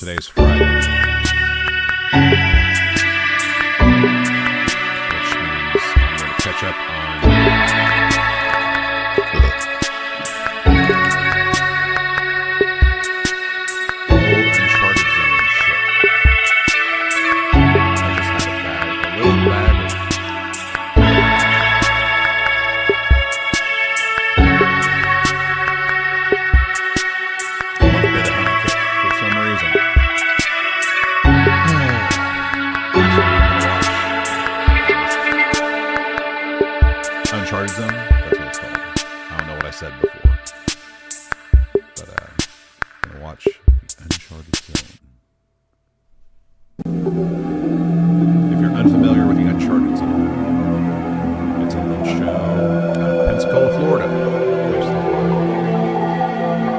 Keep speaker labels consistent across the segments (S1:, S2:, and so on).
S1: today's Friday. Which means I'm going to catch up on old Uncharted Zone shit. I just had a little bag of Uncharted Zone, that's what it's called. I don't know what I said before. But I'm going to watch the Uncharted Zone. If you're unfamiliar with the Uncharted Zone, it's a little show out of Pensacola, Florida. Which is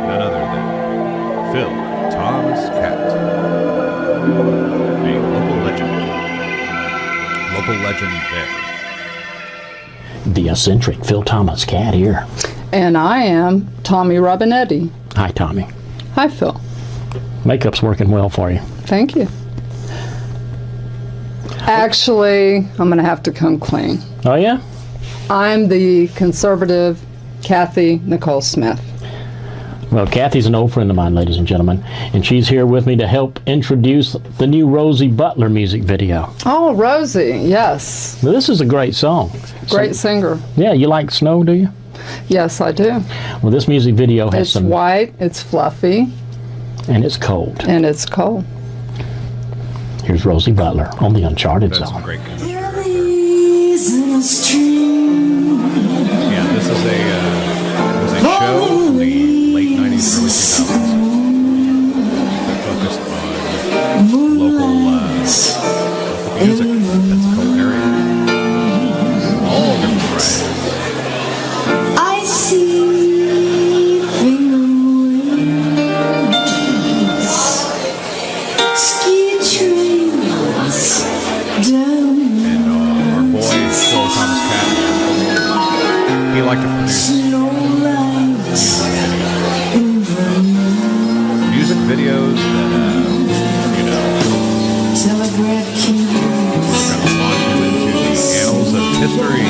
S1: none other than Phil Thomas Cat. A local legend. Local legend there.
S2: The eccentric Phil Thomas Cat here.
S3: And I am Tommy Robinetti.
S2: Hi, Tommy.
S3: Hi, Phil.
S2: Makeup's working well for you.
S3: Thank you. Actually, I'm going to have to come clean.
S2: Oh, yeah?
S3: I'm the conservative Kathy Nicole Smith.
S2: Well, Kathy's an old friend of mine, ladies and gentlemen, and she's here with me to help introduce the new Rosie Butler music video.
S3: Oh, Rosie, yes.
S2: Now, this is a great song.
S3: Great singer.
S2: Yeah, you like snow, do you?
S3: Yes, I do.
S2: Well, this music video has
S3: It's
S2: some...
S3: white, it's fluffy,
S2: and it's cold.
S3: and it's cold.
S2: Here's Rosie Butler on the Uncharted
S1: That's
S2: Zone.
S1: great chemistry right there. Yeah, this is it was a show in the late 90s, early 2000s that focused on local music in the Pensacola area. All different varieties.
S4: I see fingerlings, ski trails down
S1: And our boy, Phil Thomas Cat, he liked to produce
S4: snow lights
S1: music videos that,
S4: telegraph
S1: we're
S4: keys
S1: going to launch you into the annals of history.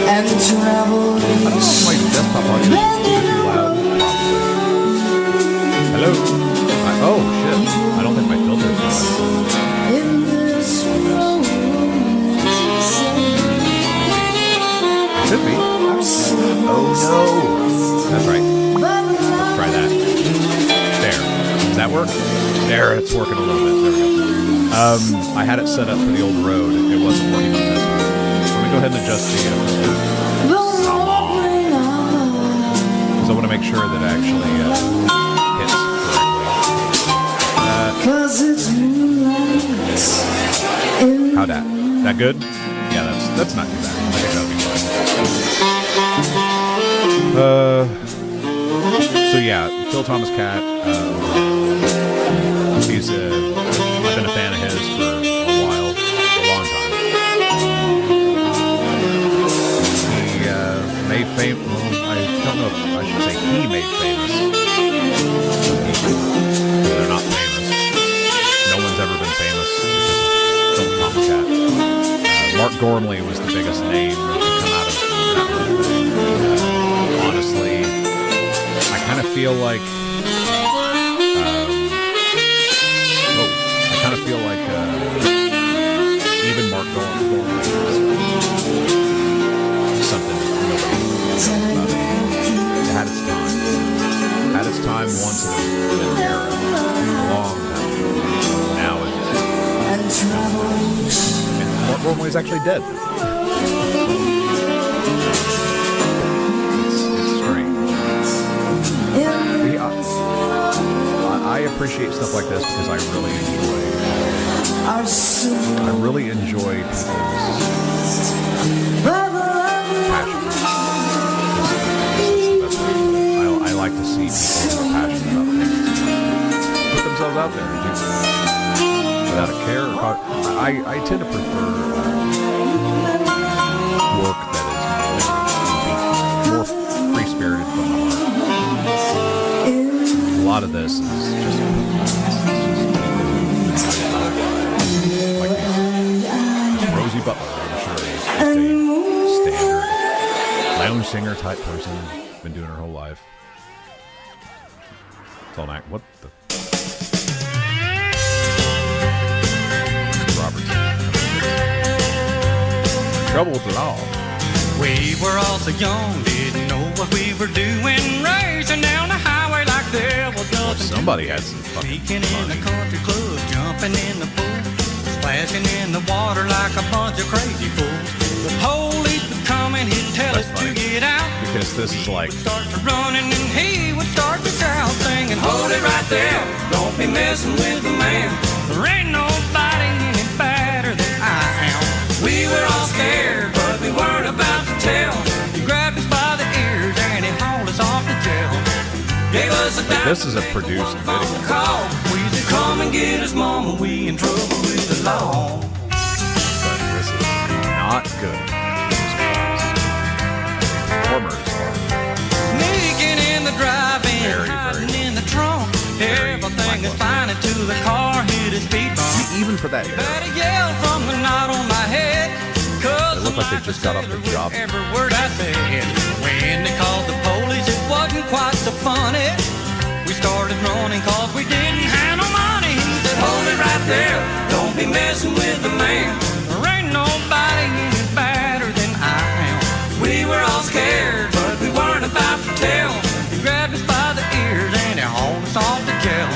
S4: and travel.
S1: I don't know if my desktop audio is too loud. Hello? Oh, shit. I don't think my filter is on.
S4: In this world,
S1: It should be. Oh, no. That's right. Let's try that. There. Does that work? There, it's working a little bit. There we go. I had it set up for the old Rode. It wasn't working on this one. Let me go ahead and adjust the filter. Because I want to make sure that it actually hits correctly.
S4: cause it's moonlight in
S1: How'd that? That good? Yeah, that's not too bad. I think that'll be fine. So yeah, Phil Thomas Cat. He's I've been a fan of his for a while, a long time. He made famous. Well, I don't know if I should say he made famous. They're not famous. No one's ever been famous because of Phil Thomas Cat. Mark Gormley was the biggest name to come out of that whole thing. Honestly, I kind of feel like even Mark Gormley is something nobody knows about anymore. It had its time. It had its time once in an era, a long time ago. Now it's and Mark Gormley's actually dead. It's strange. I appreciate stuff like this because I really enjoy people's passion. I like to see people who are passionate about things put themselves out there and do it without a care. I tend to prefer work that is more free-spirited from the heart. A lot of this is just like Rosie Butler. I'm sure is just a standard lounge singer type person. Been doing her whole life. It's all night. What the? Roberts. Trouble with the law.
S5: We were all so young, didn't know what we were doing, racing down the highway like there was nothing.
S1: Somebody had some fucking
S5: Sneaking in the
S1: money.
S5: country club, jumping in the pool, splashing in the water like a bunch of crazy fools. The police would come and he'd tell
S1: That's
S5: us
S1: funny.
S5: to get out.
S1: Because this is like,
S5: Start to running and he would start to shout, singing, "Hold it right there, don't be messing with the man. There ain't nobody any better than I am." We were all scared, but we weren't about to tell. He grabbed us by the ears and he hauled us off to jail. Gave us a dime.
S1: this is a produced video.
S5: Call. We said, "Come and get us, mama, we in trouble with the law."
S1: But this is not good. Performers are
S5: Sneaking in the drive-in,
S1: Very,
S5: hiding
S1: very-
S5: in the trunk. Everything is fine until the car hit a speed bump.
S1: even for that era.
S5: Better yell from the knot on my head. Cause
S1: They look like they just got off the job.
S5: every word I said. When they called the police, it wasn't quite so funny. We started running cause we didn't have no money. He said, "Hold it right there, don't be messing with the man. There ain't nobody any better than I am." We were all scared, but we weren't about to tell. He grabbed us by the ears and he hauled us off to jail.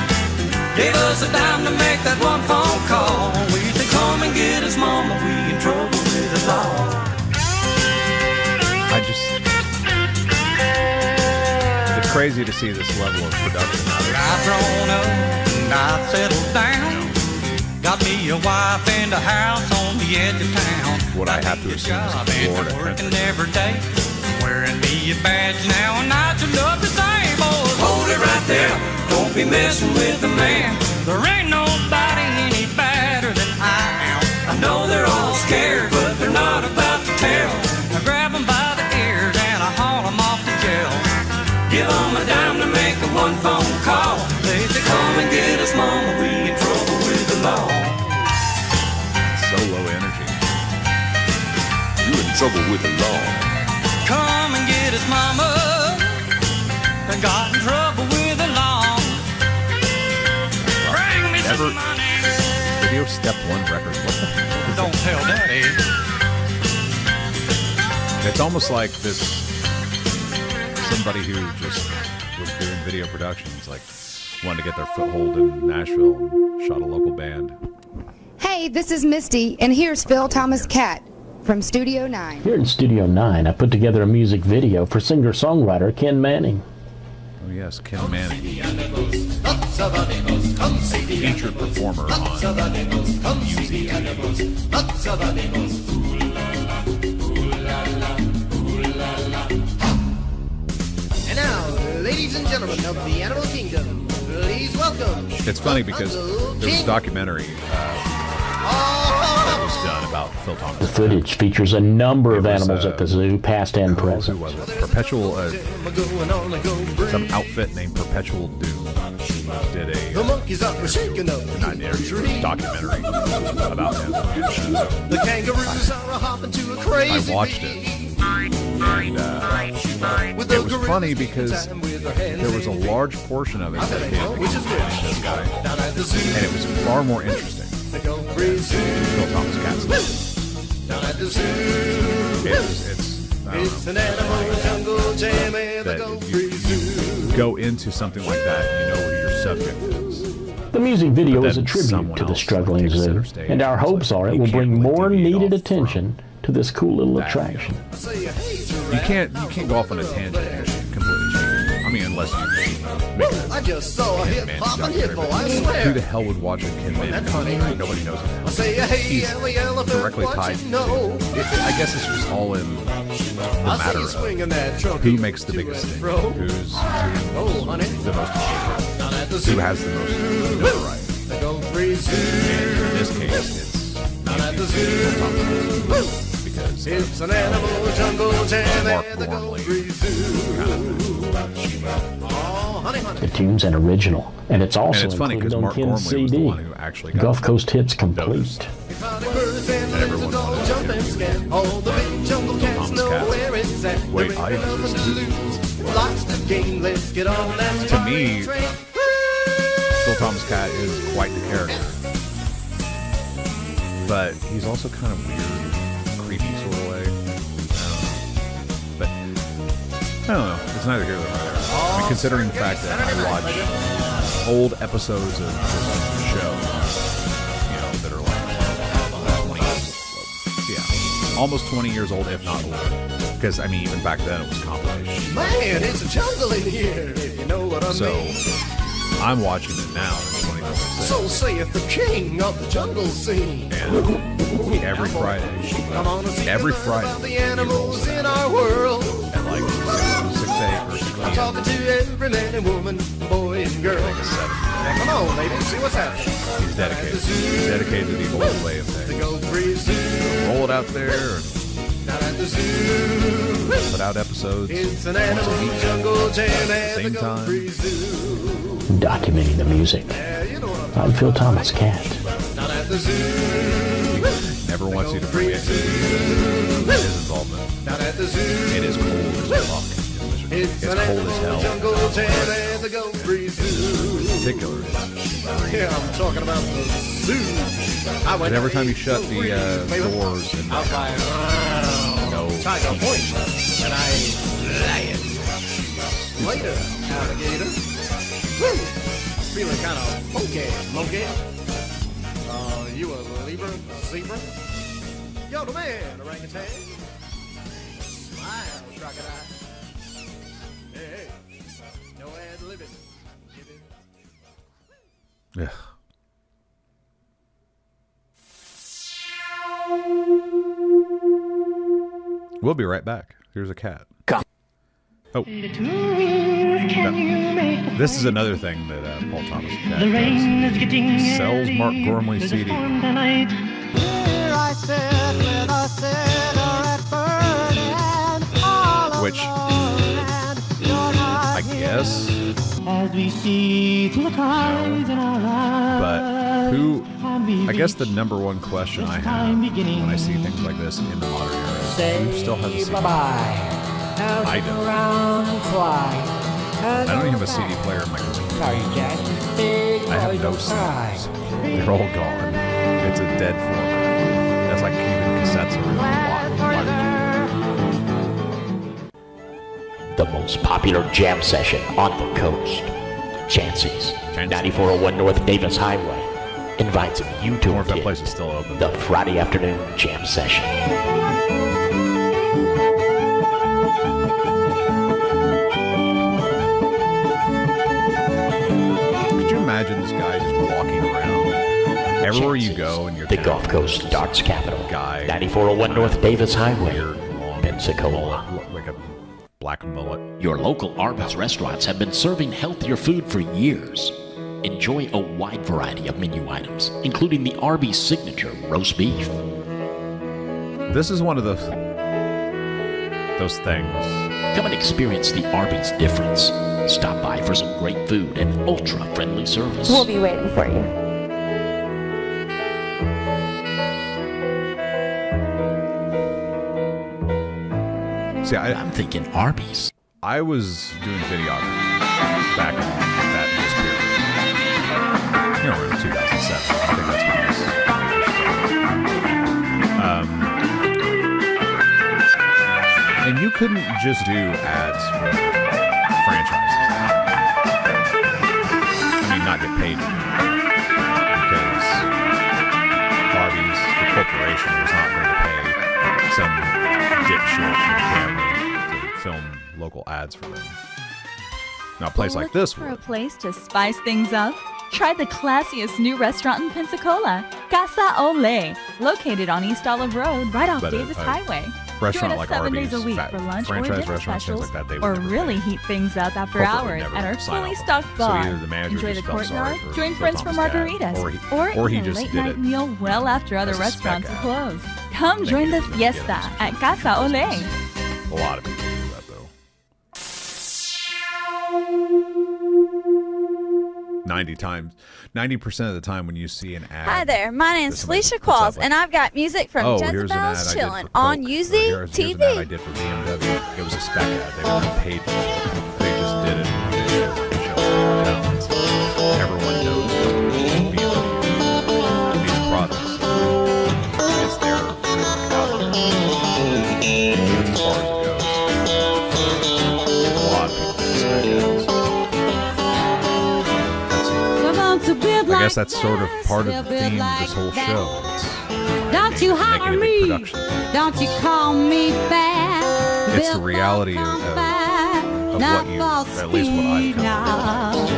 S5: Gave us a dime to make that one phone call. We said, "Come and get us, mama, we in trouble with the law."
S1: It's crazy to see this level of production out of
S5: I've grown up and I've settled down. Got me a wife and a house on the edge of town.
S1: What I have to assume is a
S5: Job and
S1: Florida
S5: working
S1: country.
S5: every day. Wearing me a badge now and I should love the same. Boys, hold it right there, don't be messing with the man. There ain't nobody any better than I am. I know they're all scared, but they're not about to tell. I grab them by the ears and I haul them off to jail. Give them a dime to make the one phone call. They say, "Come and get us, mama, we in trouble with the law."
S1: So low energy.
S6: You in trouble with the law.
S5: Come and get us, mama. I got in trouble with the law. Bring me
S1: Never-
S5: some money.
S1: Video Step 1 Records. What the hell?
S5: Don't tell daddy.
S1: It's almost like this somebody who just was doing video productions, like wanted to get their foothold in Nashville and shot a local band.
S7: Hey, this is Misty, and here's Phil Thomas Cat from Studio 9.
S2: Here in Studio 9, I put together a music video for singer-songwriter Ken Manning.
S1: Oh yes, Ken Manning, featured performer on UZ.
S8: And now, ladies and gentlemen of the Animal Kingdom, please welcome.
S1: It's funny because there was a documentary that was done about Phil
S2: The
S1: Thomas.
S2: footage features a number of
S1: It was,
S2: animals at the zoo, past and
S1: Who
S2: present.
S1: was it? Perpetual, some outfit named Perpetual Doom did
S8: The monkeys up, we're shaking up.
S1: not narrative, documentary about him.
S8: The kangaroos are hopping to a crazy
S1: I watched it, and it was funny because there was a large portion of it dedicated
S8: which is
S1: to
S8: which?
S1: this guy,
S8: Down at the zoo,
S1: and it was far more interesting
S8: they go crazy.
S1: than Phil Thomas Cat's.
S8: Down at the zoo, it's an animal jungle jam and they
S1: that
S8: go
S1: if
S8: crazy.
S1: you go into something like that, you know who your subject is.
S2: The music video
S1: But
S2: is a
S1: then
S2: tribute
S1: someone
S2: to the
S1: else,
S2: struggling
S1: like, takes
S2: zoo,
S1: center stage
S2: and our
S1: and it's
S2: hopes
S1: like,
S2: are it
S1: you
S2: will
S1: can't
S2: bring
S1: really
S2: more
S1: deviate
S2: needed
S1: off
S2: attention to this cool little
S1: that.
S2: attraction.
S8: I say, hey,
S1: You can't go off on a tangent and completely change it. I mean, unless you make a
S8: I just saw a
S1: Ken
S8: hip
S1: Manning
S8: hop and
S1: documentary,
S8: hippo,
S1: but
S8: I
S1: who the
S8: swear.
S1: hell would watch a Ken Manning
S8: That's funny.
S1: documentary? Nobody knows
S8: I
S1: him.
S8: say, hey,
S1: He's
S8: yellow elephant,
S1: directly
S8: what
S1: tied
S8: you
S1: to.
S8: know?
S1: I guess it's just all in the
S8: I see
S1: matter
S8: you
S1: of
S8: swinging that trunk.
S1: who makes the
S8: to
S1: biggest
S8: and
S1: thing,
S8: fro.
S1: who's
S8: Oh, honey,
S1: the most appropriate,
S8: down at the
S1: who
S8: zoo,
S1: has the most notoriety.
S8: they go crazy.
S1: And in this case, it's
S8: Down at the zoo,
S1: because
S8: it's an animal jungle jam
S1: Mark
S8: and they go
S1: Gormley
S8: crazy.
S1: kind of
S8: Oh, honey,
S2: The tune's an original, and it's also
S1: And it's funny
S2: included
S1: because
S2: on
S1: Mark
S2: Ken's
S1: Gormley was the
S2: CD.
S1: one who actually got
S2: Gulf Coast Hits Complete.
S1: noticed.
S8: And
S1: everyone wanted to
S8: jump and scan. All the big jungle cats
S1: Thomas
S8: know
S1: Cat.
S8: where it's at.
S1: Wait,
S8: There
S1: I
S8: ain't nothing
S1: exist.
S8: to lose. Lots of game, let's get on that
S1: To me,
S8: train.
S1: Phil Thomas Cat is quite the character. But he's also kind of weird, creepy sort of way. But I don't know. It's neither here nor there. I mean, considering the fact that I watch old episodes of this show, you know, that are like 20, yeah, almost 20 years old, if not older. Because I mean, even back then it was compilation.
S8: Man, it's a jungle in here, if you know what I
S1: So
S8: mean.
S1: I'm watching it now in 2026.
S8: So saith the king of the jungle scene.
S1: And every Friday,
S8: Come on and see
S1: every
S8: the thing
S1: Friday,
S8: about the
S1: he
S8: animals
S1: rolls
S8: in
S1: out
S8: our world.
S1: at like 6 to 8 or 6
S8: I'm
S1: p.m.
S8: talking to every man and woman, boy and girl.
S1: Like a 7.
S8: Now come on, ladies, see what's happening.
S1: He's dedicated. He's dedicated to the old way of
S8: The
S1: things.
S8: Gold Free Zoo.
S1: Roll it out there and
S8: Not at the zoo.
S1: put out episodes
S8: It's an
S1: once a
S8: animal
S1: week
S8: jungle jam
S1: at the
S8: at the
S1: same
S8: Gold
S1: time.
S8: Free Zoo.
S2: Documenting the music.
S8: Yeah, you know what I'm
S2: I'm Phil Thomas Cat.
S8: Not at the zoo.
S1: Never wants you to forget his involvement.
S8: Not at the zoo.
S1: It is cold as fuck.
S8: It's
S1: It's
S8: an
S1: cold as
S8: animal
S1: hell.
S8: jungle jam at the Gold Free Zoo.
S1: In particular,
S8: Yeah, I'm talking about the zoo. I went
S1: and every
S8: to
S1: time you
S8: the
S1: shut
S8: Gold
S1: the
S8: Free Zoo,
S1: doors and
S8: I was like, wow.
S1: no
S8: Tiger Point, and I lion. Later, alligator. Woo! Feeling kind of funky, monkey. You a Libra, zebra? Yo, the man, orangutan. Smile, crocodile. Hey, no ad living.
S1: yeah. We'll be right back. Here's a cat. Oh. This is another thing that Paul Thomas Cat does. Sells Mark Gormley CD. Which, I guess, but who, I guess the number one question I have when I see things like this in the modern era is who still has a CD? I don't. I don't even have a CD player in my computer. I have no CDs. They're all gone. It's a dead format. That's like keeping cassettes around. Why would you?
S2: The most popular jam session on the coast. Chancy's, 9401 North Davis Highway, invites you to
S1: Or if that
S2: attend
S1: place is still open.
S2: the Friday afternoon jam session.
S1: Could you imagine this guy just walking around everywhere you go in your
S2: The
S1: town,
S2: Gulf Coast
S1: there's
S2: Darts Capital,
S1: guy
S2: 9401 North Davis Highway,
S1: weird, long
S2: Pensacola.
S1: mullet, like a black mullet.
S9: Your local Arby's restaurants have been serving healthier food for years. Enjoy a wide variety of menu items, including the Arby's signature roast beef.
S1: This is one of those things.
S9: Come and experience the Arby's difference. Stop by for some great food and ultra-friendly service.
S10: We'll be waiting for you.
S1: See,
S9: I'm thinking Arby's.
S1: I was doing videography back in that this period. You know, in 2007. I think that's when this and you couldn't just do ads for franchises. I mean, not get paid because Arby's, the corporation, was not going to pay some dipshit in the camera to film local ads for them. Now, a place like this
S11: For a
S1: would.
S11: place to spice things up? Try the classiest new restaurant in Pensacola, Casa Ole, located on East Olive Road, right off
S1: But
S11: Davis Highway.
S1: Restaurant
S11: Join us
S1: like
S11: 7
S1: Arby's,
S11: days a week
S1: fat
S11: for lunch or
S1: franchise
S11: dinner
S1: restaurants, things
S11: specials,
S1: like that, they would
S11: or
S1: never
S11: really heat things up after
S1: Corporate would
S11: hours
S1: never
S11: at our
S1: sign
S11: fully
S1: off on
S11: stocked
S1: it. So
S11: bar.
S1: either the manager
S11: Enjoy the
S1: just felt sorry
S11: courtyard,
S1: for
S11: join
S1: Phil
S11: friends for
S1: Thomas Cat,
S11: margaritas,
S1: or he
S11: eat
S1: just
S11: a late
S1: did
S11: night
S1: it
S11: meal well after other
S1: as a spec
S11: restaurants
S1: ad.
S11: close. Come join the fiesta at Casa Ole.
S1: A lot of people do that, though. 90% of the time when you see an ad.
S10: Hi there, my name's Felicia Qualls, and I've got music from
S1: here's an ad
S10: Jezebel's
S1: I did
S10: Chillin'
S1: for
S10: on
S1: Coke.
S10: UZ
S1: Here's an ad I
S10: TV.
S1: did for BMW. It was a spec ad. They weren't paid for it. They just did it. They showed talents. Everyone knows BMW. These products. It's their out there. That's as far as it goes. A lot of people do spec ads. I guess that's sort of part of the theme of this whole show.
S12: Don't you holler me, don't you call me back.
S1: It's the reality of what you, at least what I've come to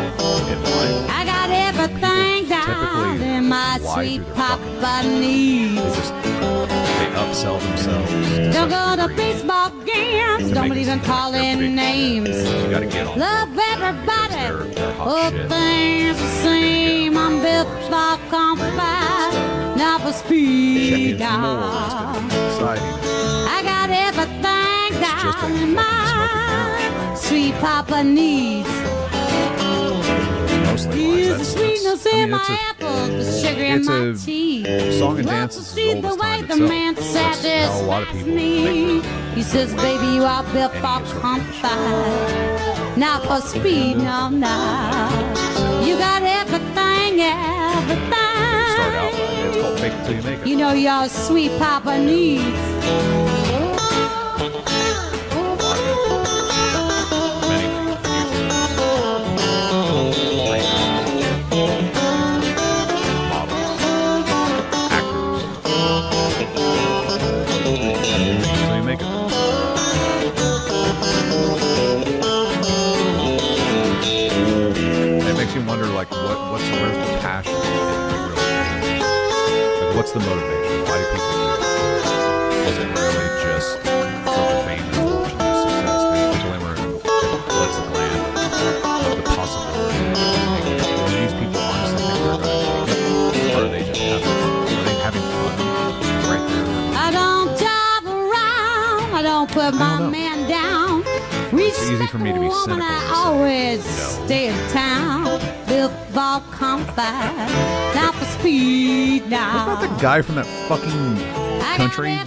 S1: in life.
S12: I got everything down in my sweet papa needs.
S1: They upsell themselves.
S12: Don't go to baseball games, don't even call in names.
S1: You gotta get on.
S12: Love everybody, all things the same. I'm built for comfort, not for speed. I got everything down in my sweet papa needs. Here's the sweetness in my apple, the sugar in my tea.
S1: Song and dance is
S12: See the way the man satisfies me. He says, baby, you are built for comfort, not for speed, no, no. You got everything, everything.
S1: It's called Fake It Till You Make It.
S12: You know your sweet papa needs.
S1: Wonder like where's the passion like, what's the motivation? Why do people do it? Is it really just for the fame and fortune and success, the glimmer and what's the glam, the possibility? Do these people honestly think they're going to make it? Or are they just having fun right there?
S12: I don't drive around, I don't put my man down.
S1: It's easy for me to be cynical.
S12: I always stay in town. Built for comfort, not for speed now.
S1: What about the guy from that fucking country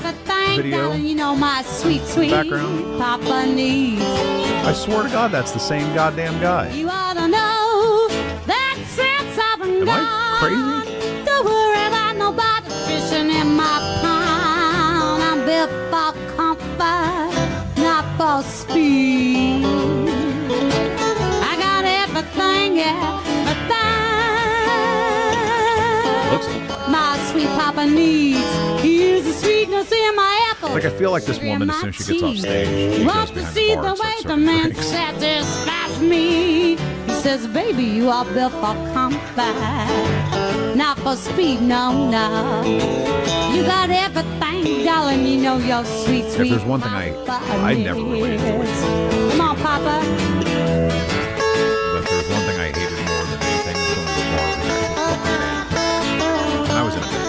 S1: video?
S12: You know my sweet, sweet
S1: background?
S12: papa needs.
S1: I swear to God, that's the same goddamn guy.
S12: You ought to know that since I've been gone,
S1: I crazy?
S12: Don't worry about nobody fishing in my pond. I'm built for comfort, not for speed. I got everything, my sweet papa needs. Here's the sweetness in my apple.
S1: Like I feel like this woman, as soon as she gets off stage, she
S12: wants
S1: goes
S12: to see the way the man satisfies me. He says, baby, you are built for comfort, not for speed, no, no. You got everything, darling, you know your sweet, sweet.
S1: If there's one thing I never really enjoyed.
S12: Come on, Papa.
S1: But there's one thing I hated more than anything was going to the bar with an actual fucking band. And I was in a band.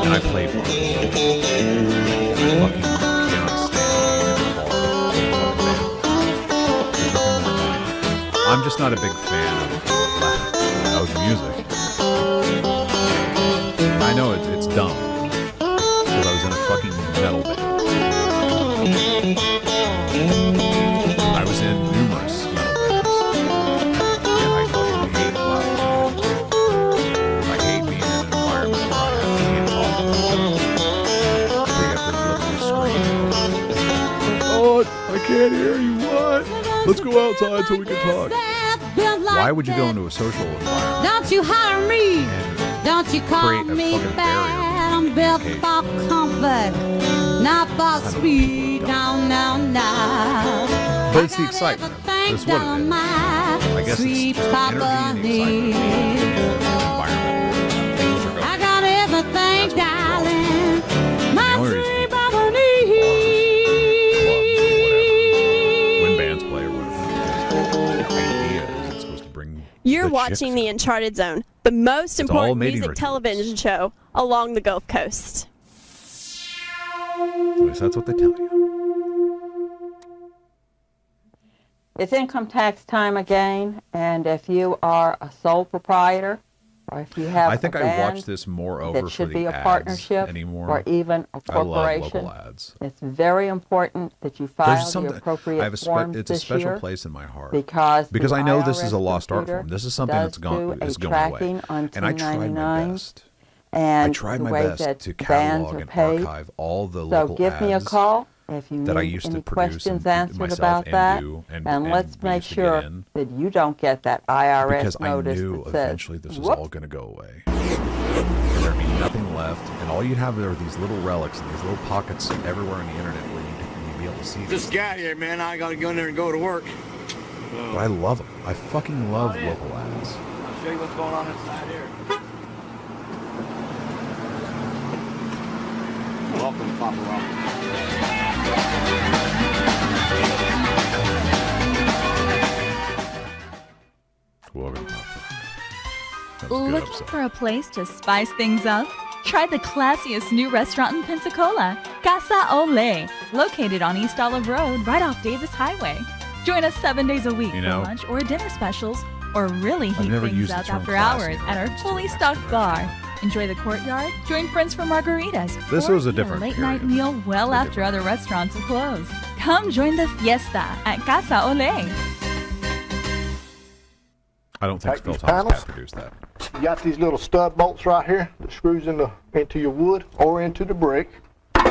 S1: And I played bars. And I fucking cannot stand in a bar with a fucking band. There's nothing more annoying. I'm just not a big fan of music. I know it's dumb. Because I was in a fucking metal band. I was in numerous metal bands. And I fucking hate loud music. I hate being in an environment where I can't talk. Where you have to literally scream. Oh, I can't hear you. What? Let's go outside so we can talk. Why would you go into a social environment?
S12: Don't you hire me. Don't you call
S1: create a
S12: me
S1: fucking
S12: bad. I'm built for comfort, not for speed. No, no, no.
S1: But it's the excitement. That's what it is. I guess it's just energy and the excitement in an environment. Things are going.
S12: I got everything, darling. My sweet papa
S1: when bands play or whatever. The idea is it's supposed to bring.
S13: You're watching The Uncharted Zone, the most
S1: It's all
S13: important
S1: mating
S13: music
S1: rituals.
S13: television show along the Gulf Coast.
S1: At least that's what they tell you.
S14: It's income tax time again, and if you are a sole proprietor, or if you have
S1: I think
S14: a
S1: I
S14: band
S1: watch this more over
S14: that should
S1: for
S14: be
S1: the
S14: a
S1: ads
S14: partnership
S1: anymore.
S14: or even a
S1: I love
S14: corporation,
S1: local ads.
S14: it's very important that you
S1: There's
S14: file
S1: something.
S14: the appropriate
S1: I have
S14: forms
S1: it's a
S14: this
S1: special
S14: year
S1: place in my heart
S14: because
S1: I know this
S14: IRS
S1: is a lost art
S14: computer
S1: form. This is something
S14: does
S1: that's gone
S14: do
S1: is
S14: a
S1: going away,
S14: tracking on
S1: and I tried my
S14: 1099,
S1: best.
S14: and
S1: I tried
S14: the
S1: my
S14: way
S1: best
S14: that
S1: to
S14: bands
S1: catalog
S14: are
S1: and
S14: paid.
S1: archive all the
S14: So
S1: local
S14: give me a
S1: ads
S14: call if you
S1: that I
S14: need
S1: used
S14: any
S1: to produce
S14: questions
S1: and
S14: answered
S1: myself
S14: about
S1: and
S14: that,
S1: do, and
S14: let's
S1: we
S14: make
S1: used to get
S14: sure
S1: in.
S14: that you don't get that IRS
S1: Because I
S14: notice
S1: knew
S14: that says,
S1: eventually this was
S14: "Whoops."
S1: all going to go away. And there'd be nothing left, and all you'd have are these little relics and these little pockets everywhere on the internet where you'd be able to see
S15: This guy here, man, I gotta go in there and go to work.
S1: But I love them. I fucking love local ads.
S15: I'll show you what's going on inside here. Welcome, Papa
S1: Welcome, Papa. That was good
S11: Looking
S1: upset.
S11: for a place to spice things up? Try the classiest new restaurant in Pensacola, Casa Ole, located on East Olive Road, right off Davis Highway. Join us 7 days a week
S1: You
S11: for
S1: know,
S11: lunch or dinner specials, or really
S1: I've
S11: heat
S1: never
S11: things
S1: used the
S11: up
S1: term
S11: after
S1: classy
S11: hours
S1: in
S11: at our
S1: reference to
S11: fully
S1: a
S11: stocked bar. Enjoy the courtyard, join friends for margaritas,
S1: This
S11: or
S1: was a
S11: eat
S1: different
S11: late night
S1: period.
S11: meal well after other restaurants have closed. Come join the fiesta at Casa Ole.
S1: I don't think
S16: Take
S1: Phil
S16: these
S1: Thomas
S16: panels.
S1: Cat produced that.
S16: You got these little stud bolts right here that screws into your wood or into the brick. Put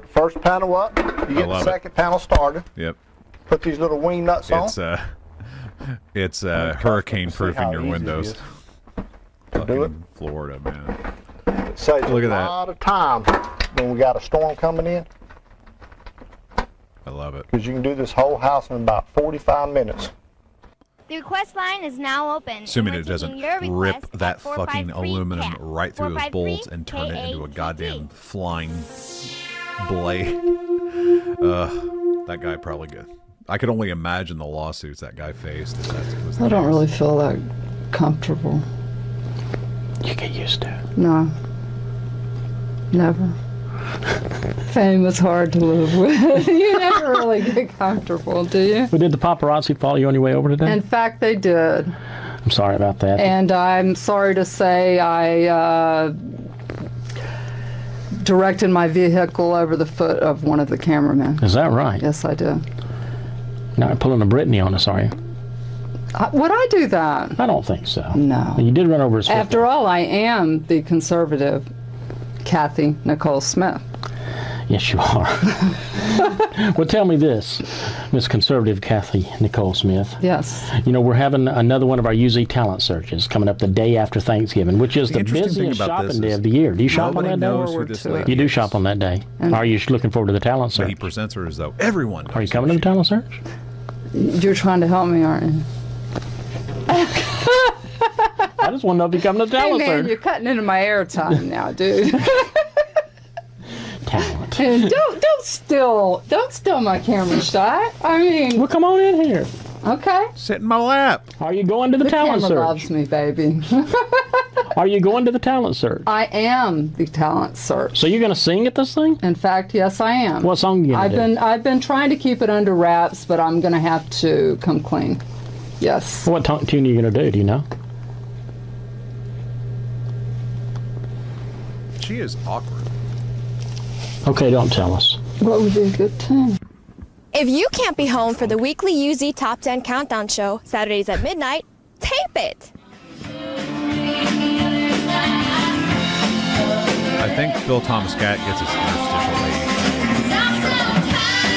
S16: the first panel up. You get the
S1: love it.
S16: second panel started.
S1: Yep.
S16: Put these little wing nuts on.
S1: It's hurricane proofing
S16: how
S1: your
S16: easy it
S1: windows.
S16: is
S1: Fucking Florida, man.
S16: It saves
S1: Look
S16: a
S1: at that.
S16: lot of time when we got a storm coming in,
S1: I love it.
S16: because you can do this whole house in about 45 minutes.
S17: The request line is now open.
S1: Assuming
S17: and
S1: it
S17: we're
S1: doesn't
S17: taking your
S1: rip
S17: request
S1: that
S17: at
S1: fucking
S17: 453
S1: aluminum
S17: CAT.
S1: right through those
S17: 453
S1: bolts and turn it into a
S17: KATT.
S1: goddamn flying blade. That guy probably good. I could only imagine the lawsuits that guy faced. If that was the
S3: I don't
S1: case.
S3: really feel that comfortable.
S2: You get used to it.
S3: No. Never. Fame is hard to live with. You never really get comfortable, do you?
S2: But did the paparazzi follow you on your way over today?
S3: In fact, they did.
S2: I'm sorry about that.
S3: And I'm sorry to say I directed my vehicle over the foot of one of the cameramen.
S2: Is that right?
S3: Yes, I did.
S2: Now you're pulling a Brittany on us, are you?
S3: Would I do that?
S2: I don't think so.
S3: No.
S2: You did run over his foot.
S3: After all, I am the conservative Kathy Nicole Smith.
S2: Yes, you are. Well, tell me this, Miss Conservative Kathy Nicole Smith.
S3: Yes.
S2: You know, we're having another one of our UZ talent searches coming up the day after Thanksgiving, which is the
S1: interesting thing
S2: busiest
S1: about this
S2: shopping day
S1: is
S2: of the year. Do you shop on
S1: nobody
S2: that
S1: knows
S2: day?
S1: who this lady
S2: You do
S1: is.
S2: shop on that day. Are you looking forward to the talent
S1: But
S2: search?
S1: he presents her as though everyone knows.
S2: Are you coming to the talent search?
S3: You're trying to help me, aren't you?
S2: I just want to know if you come to the
S3: Hey
S2: talent
S3: man,
S2: search.
S3: you're cutting into my airtime now, dude.
S2: Talent.
S3: And don't steal my camera shot. I mean,
S2: well, come on in here.
S3: Okay.
S1: Sit in my lap.
S2: Are you going to the talent
S3: camera
S2: search?
S3: loves me, baby.
S2: Are you going to the talent search?
S3: I am the talent search.
S2: So you're going to sing at this thing?
S3: In fact, yes, I am.
S2: What song are you going to do?
S3: I've been trying to keep it under wraps, but I'm going to have to come clean. Yes.
S2: What tune are you going to do? Do you know?
S1: She is awkward.
S2: Okay, don't tell us.
S3: What would be a good tune?
S13: If you can't be home for the weekly UZ Top 10 Countdown Show, Saturdays at midnight, tape it.
S1: I think Phil Thomas Cat gets his interstitial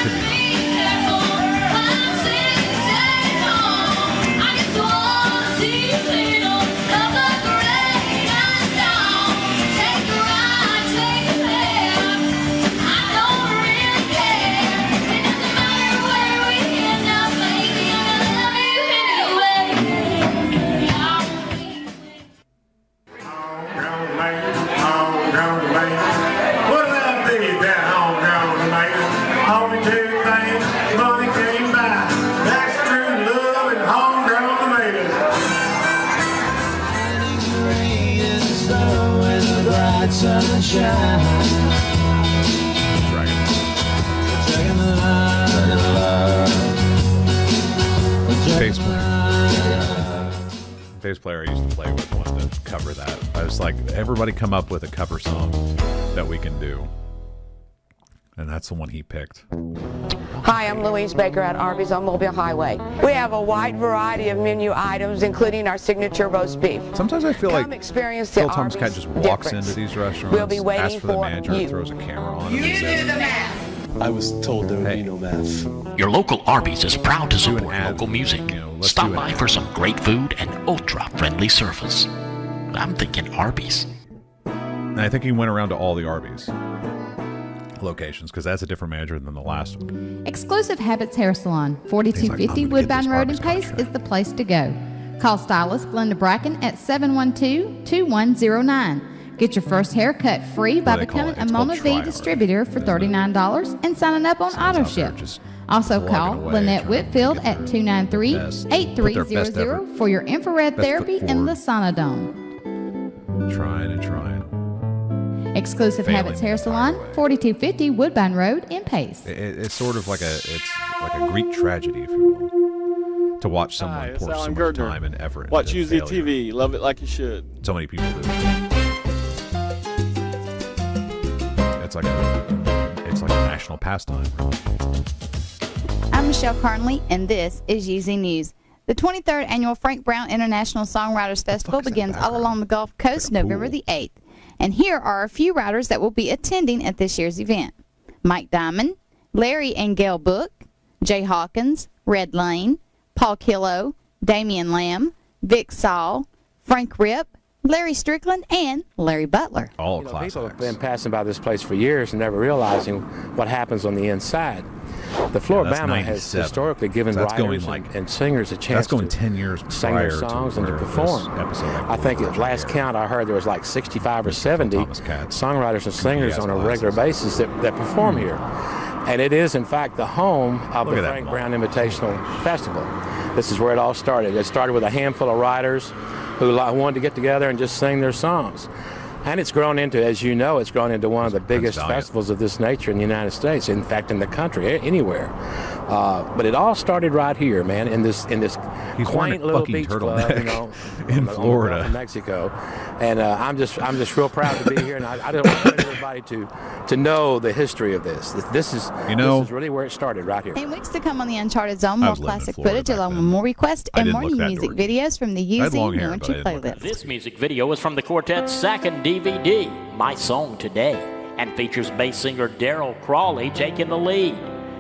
S1: Could be.
S5: Sunshine. Dragon alive.
S1: bass player I used to play with wanted to cover that. I was like, everybody come up with a cover song that we can do. And that's the one he picked.
S18: Hi, I'm Louise Baker at Arby's on Mobile Highway. We have a wide variety of menu items, including our signature roast beef.
S1: Sometimes I feel like
S18: experience the
S1: Phil Thomas Cat just walks
S18: difference.
S1: into these restaurants,
S18: We'll be waiting
S1: asks for the
S18: for
S1: manager,
S18: you.
S1: throws a camera on him.
S18: You
S1: and
S18: do
S1: says,
S18: the math.
S19: I was told there would be no math.
S9: Your local Arby's is proud to support local music.
S1: let's
S9: Stop
S1: do an
S9: by
S1: ad.
S9: for some great food and ultra-friendly service. I'm thinking Arby's.
S1: And I think he went around to all the Arby's locations because that's a different manager than the last one.
S20: Exclusive Habits Hair Salon, 4250 Woodbine Road in Pace is the place to go. Call stylist Glenda Bracken at 712-2109. Get your first haircut free by
S1: What do they call
S20: becoming
S1: it?
S20: a
S1: It's
S20: Mona
S1: called
S20: V
S1: Try
S20: distributor for $39 and signing up on
S1: out there
S20: AutoShip.
S1: just
S20: Also
S1: plugging
S20: call
S1: away,
S20: Lynette
S1: trying to
S20: Whitfield
S1: get
S20: at
S1: their
S20: 293-8300 for your infrared
S1: best foot
S20: therapy in the
S1: forward.
S20: Sonodome.
S1: Trying.
S20: Exclusive
S1: Failing
S20: Habits Hair Salon, 4250 Woodbine Road in Pace.
S1: It's sort of like a Greek tragedy, if you will, to watch someone
S15: Hi, it's
S1: pour so
S15: Alan
S1: much
S15: Gardner.
S1: time and effort into
S15: Watch UZ
S1: failure.
S15: TV. Love it like you should.
S1: So many people do. It's like a national pastime.
S21: I'm Michelle Carnley, and this is UZ News. The 23rd Annual Frank Brown International Songwriters Festival begins all along the Gulf Coast November the 8th. And here are a few writers that will be attending at this year's event. Mike Diamond, Larry and Gail Book, Jay Hawkins, Red Lane, Paul Killo, Damian Lamb, Vic Saul, Frank Ripp, Larry Strickland, and Larry Butler.
S1: All
S22: People have been passing by this place for years and never realizing what happens on the inside. The Floribama has
S1: 97.
S22: historically given
S1: So that's
S22: writers
S1: going
S22: and singers a chance
S1: That's going
S22: to
S1: 10 years
S22: sing their
S1: prior to
S22: songs and to
S1: where
S22: perform.
S1: this episode
S22: I think at last count I heard there was like 65 or 70 songwriters and singers on a regular basis that perform here. And it is, in fact, the home of
S1: Look
S22: the
S1: at that
S22: Frank Brown Invitational Festival. This is where it all started. It started with a handful of writers who wanted to get together and just sing their songs. And it's grown into, as you know, it's grown into one of the biggest festivals of this nature in the United States, in fact, in the country, anywhere. But it all started right here, man, in this
S1: He's wearing
S22: quaint
S1: a
S22: little
S1: fucking
S22: beach club,
S1: turtleneck
S22: you know,
S1: in
S22: on the
S1: Florida.
S22: Gulf of Mexico. And I'm just real proud to be here, and I don't want everybody to know the history of this. This is really where it started, right here.
S21: In weeks to come on the Uncharted Zone,
S22: I
S21: more
S22: was living in
S21: classic
S22: Florida
S21: footage along with more requests
S22: I
S21: and
S22: didn't
S21: more
S22: look
S21: new
S22: that
S21: music
S22: dorky.
S21: videos from the
S22: I had
S21: UZ
S22: long hair,
S21: New
S22: but I
S21: You
S22: didn't look
S21: playlist.
S9: This music video is from the quartet's second DVD, My Song Today, and features bass singer Daryl Crawley taking the lead.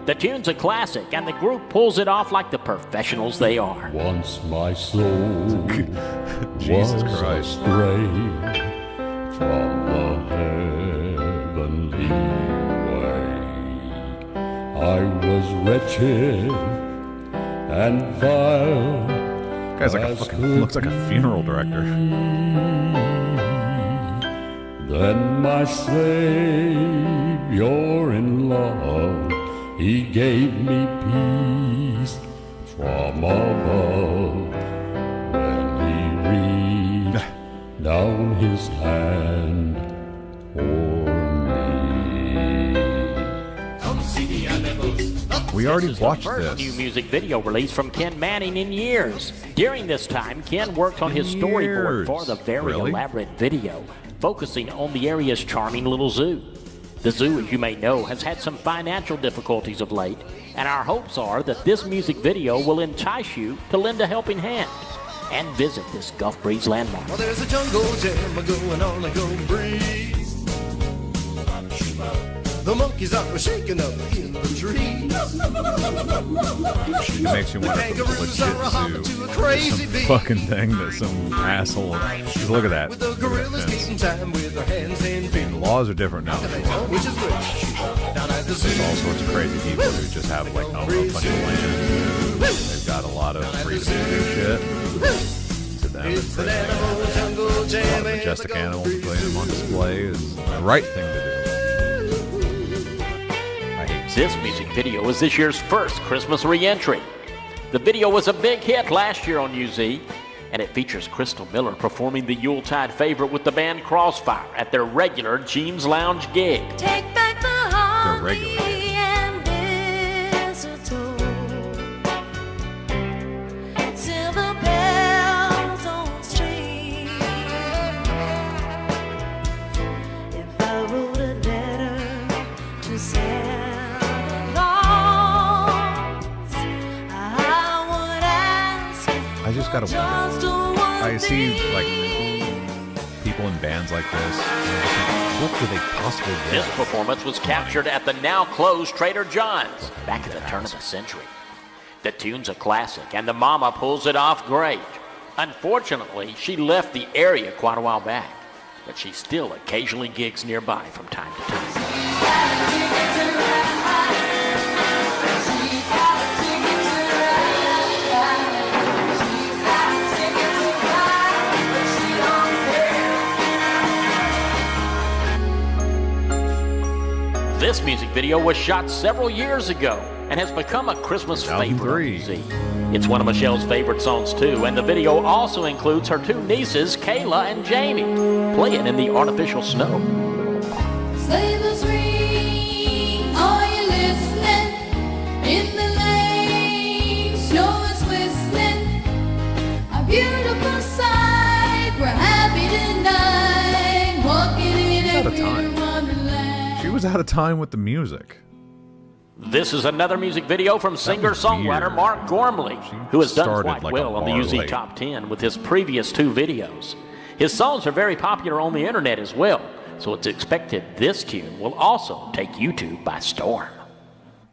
S9: The tune's a classic, and the group pulls it off like the professionals they are.
S23: Once my soul
S1: Jesus
S23: was
S1: Christ.
S23: astray from the heavenly way. I was wretched and vile.
S1: Guy's like a
S23: as
S1: fucking
S23: could
S1: looks like a funeral director.
S23: Then my Savior in love, He gave me peace from above. When He reached down His hand for
S1: We already watched
S9: First
S1: this.
S9: new music video release from Ken Manning in years. During this time, Ken worked on his storyboard for the very
S1: Really?
S9: elaborate video, focusing on the area's charming little zoo. The zoo, as you may know, has had some financial difficulties of late, and our hopes are that this music video will entice you to lend a helping hand and visit this Gulf Breeze landmark.
S8: Well, there's a jungle jam going on a go breeze. The monkeys are shaking up in the trees.
S1: It makes you wonder if it's a legit zoo. Or some fucking thing that some asshole. Just look at that.
S8: The gorillas keeping time with their hands and feet.
S1: And the laws are different now.
S8: Which is which? Down at the zoo.
S1: There's all sorts of crazy people who just have like a bunch of land. They've got a lot of freedom to do shit. To them,
S8: It's
S1: and
S8: an animal jungle
S1: a lot
S8: jam
S1: of
S8: and
S1: majestic animals and putting them on display is the right thing to do.
S9: This music video is this year's first Christmas re-entry. The video was a big hit last year on UZ, and it features Crystal Miller performing the Yuletide favorite with the band Crossfire at their regular Jeans Lounge gig.
S4: Take back the heart
S1: Their regular.
S4: and mistletoe.
S1: just gotta wonder. I see like people in bands like this. What could they possibly do?
S9: This performance was captured at the now closed Trader John's back at the turn of the century. The tune's a classic, and the mama pulls it off great. Unfortunately, she left the area quite a while back, but she still occasionally gigs nearby from time to time. This music video was shot several years ago and has become a Christmas favorite on MZ. It's one of Michelle's favorite songs too, and the video also includes her two nieces, Kayla and Jamie, playing in the artificial snow.
S4: Sleigh bells ring, are you listening? In the lane, snow is whistling. A beautiful sight, we're happy tonight, walking in a green wonderland.
S1: She was out of time with the music.
S9: This is another music video from singer-songwriter Mark Gormley, who has done quite well on the UZ Top 10 with his previous two videos. His songs are very popular on the internet as well, so it's expected this tune will also take YouTube by storm.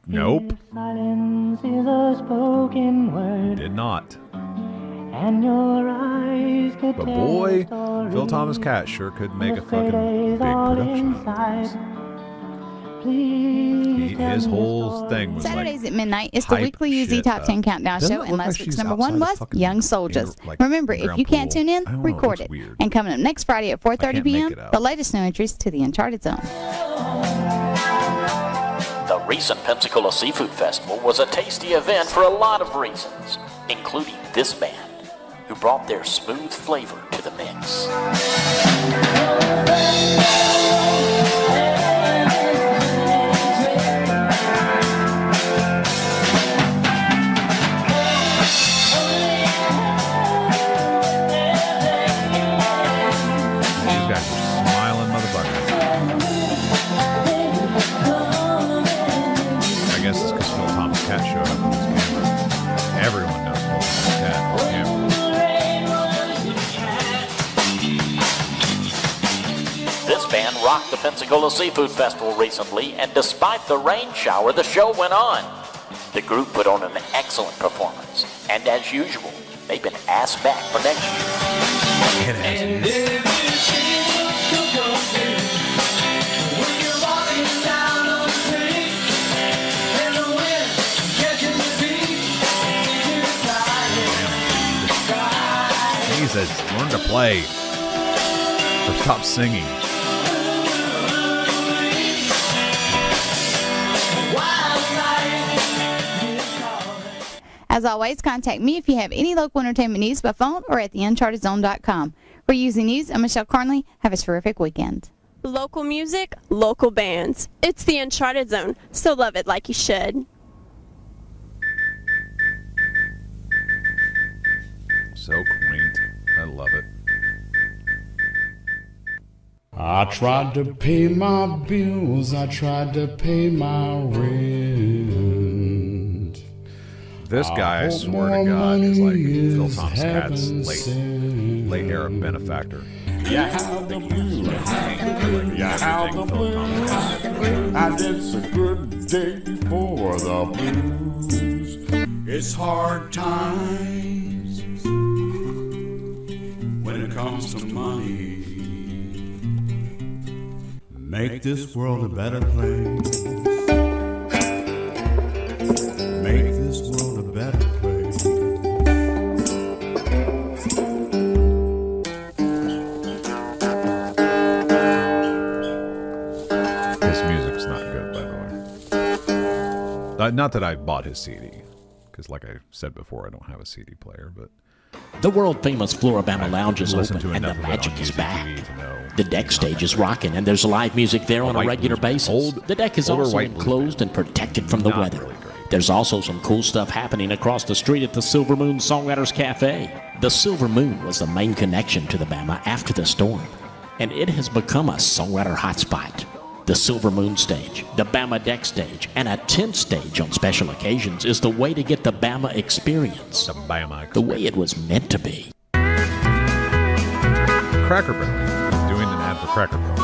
S1: Nope.
S6: Silence is a spoken word.
S1: Did not.
S6: And your eyes could
S1: But
S6: tell
S1: boy,
S6: a story.
S1: Phil Thomas Cat sure could make a
S6: Yesterdays
S1: fucking big
S6: all
S1: production.
S6: inside. Please tell
S1: His
S6: me
S1: whole thing was
S21: Saturdays
S1: like
S21: at midnight, it's the
S1: hype
S21: weekly UZ
S1: shit
S21: Top
S1: up.
S21: 10 Countdown
S1: Doesn't
S21: Show,
S1: it
S21: and
S1: look
S21: last
S1: like
S21: week's
S1: she's
S21: number one
S1: outside
S21: was
S1: the
S21: Young Soldiers.
S1: like,
S21: Remember, if
S1: ground
S21: you can't
S1: pool?
S21: tune in,
S1: I don't know,
S21: record
S1: it's
S21: it.
S1: weird.
S21: And coming up next Friday at 4:30
S1: can't
S21: p.m.,
S1: make it out.
S21: the latest new entries to the Uncharted Zone.
S9: The recent Pensacola Seafood Festival was a tasty event for a lot of reasons, including this band, who brought their smooth flavor to the mix.
S1: These guys are smiling motherfuckers. I guess it's because Phil Thomas Cat showed up with his camera. Everyone knows Phil Thomas Cat with his camera.
S9: This band rocked the Pensacola Seafood Festival recently, and despite the rain shower, the show went on. The group put on an excellent performance, and as usual, they've been asked back for next year.
S1: Jesus, learn to play. Or stop singing.
S21: As always, contact me if you have any local entertainment news by phone or at theunchartedzone.com. For UZ News, I'm Michelle Carnley. Have a terrific weekend.
S7: Local music, local bands. It's the Uncharted Zone, so love it like you should.
S1: So quaint. I love it.
S23: I tried to pay my bills, I tried to pay my rent.
S1: This guy, I swear to God, is like Phil Thomas Cat's late era benefactor.
S23: Yeah, how the blues, yeah, how the blues. And it's a good day for the blues. It's hard times when it comes to money. Make this world a better place. Make this world a better place.
S1: This music's not good, by the way. Not that I bought his CD, because like I said before, I don't have a CD player, but
S9: The world-famous Floribama Lounge is
S1: listened
S9: open,
S1: to
S9: and the
S1: enough of it
S9: magic
S1: on
S9: is
S1: UZ
S9: back.
S1: TV to know
S9: The deck stage is rocking, and there's live music there on a
S1: white
S9: regular
S1: blues
S9: basis.
S1: band.
S9: The deck is
S1: Older
S9: also
S1: white blues
S9: enclosed and protected from the
S1: Not
S9: weather.
S1: really great.
S9: There's also some cool stuff happening across the street at the Silver Moon Songwriters Cafe. The Silver Moon was the main connection to the Bama after the storm, and it has become a songwriter hotspot. The Silver Moon stage, the Bama Deck stage, and a tent stage on special occasions is the way to get the Bama experience.
S1: The Bama experience.
S9: The way it was meant to be.
S1: Cracker Barrel. Doing an ad for Cracker Barrel.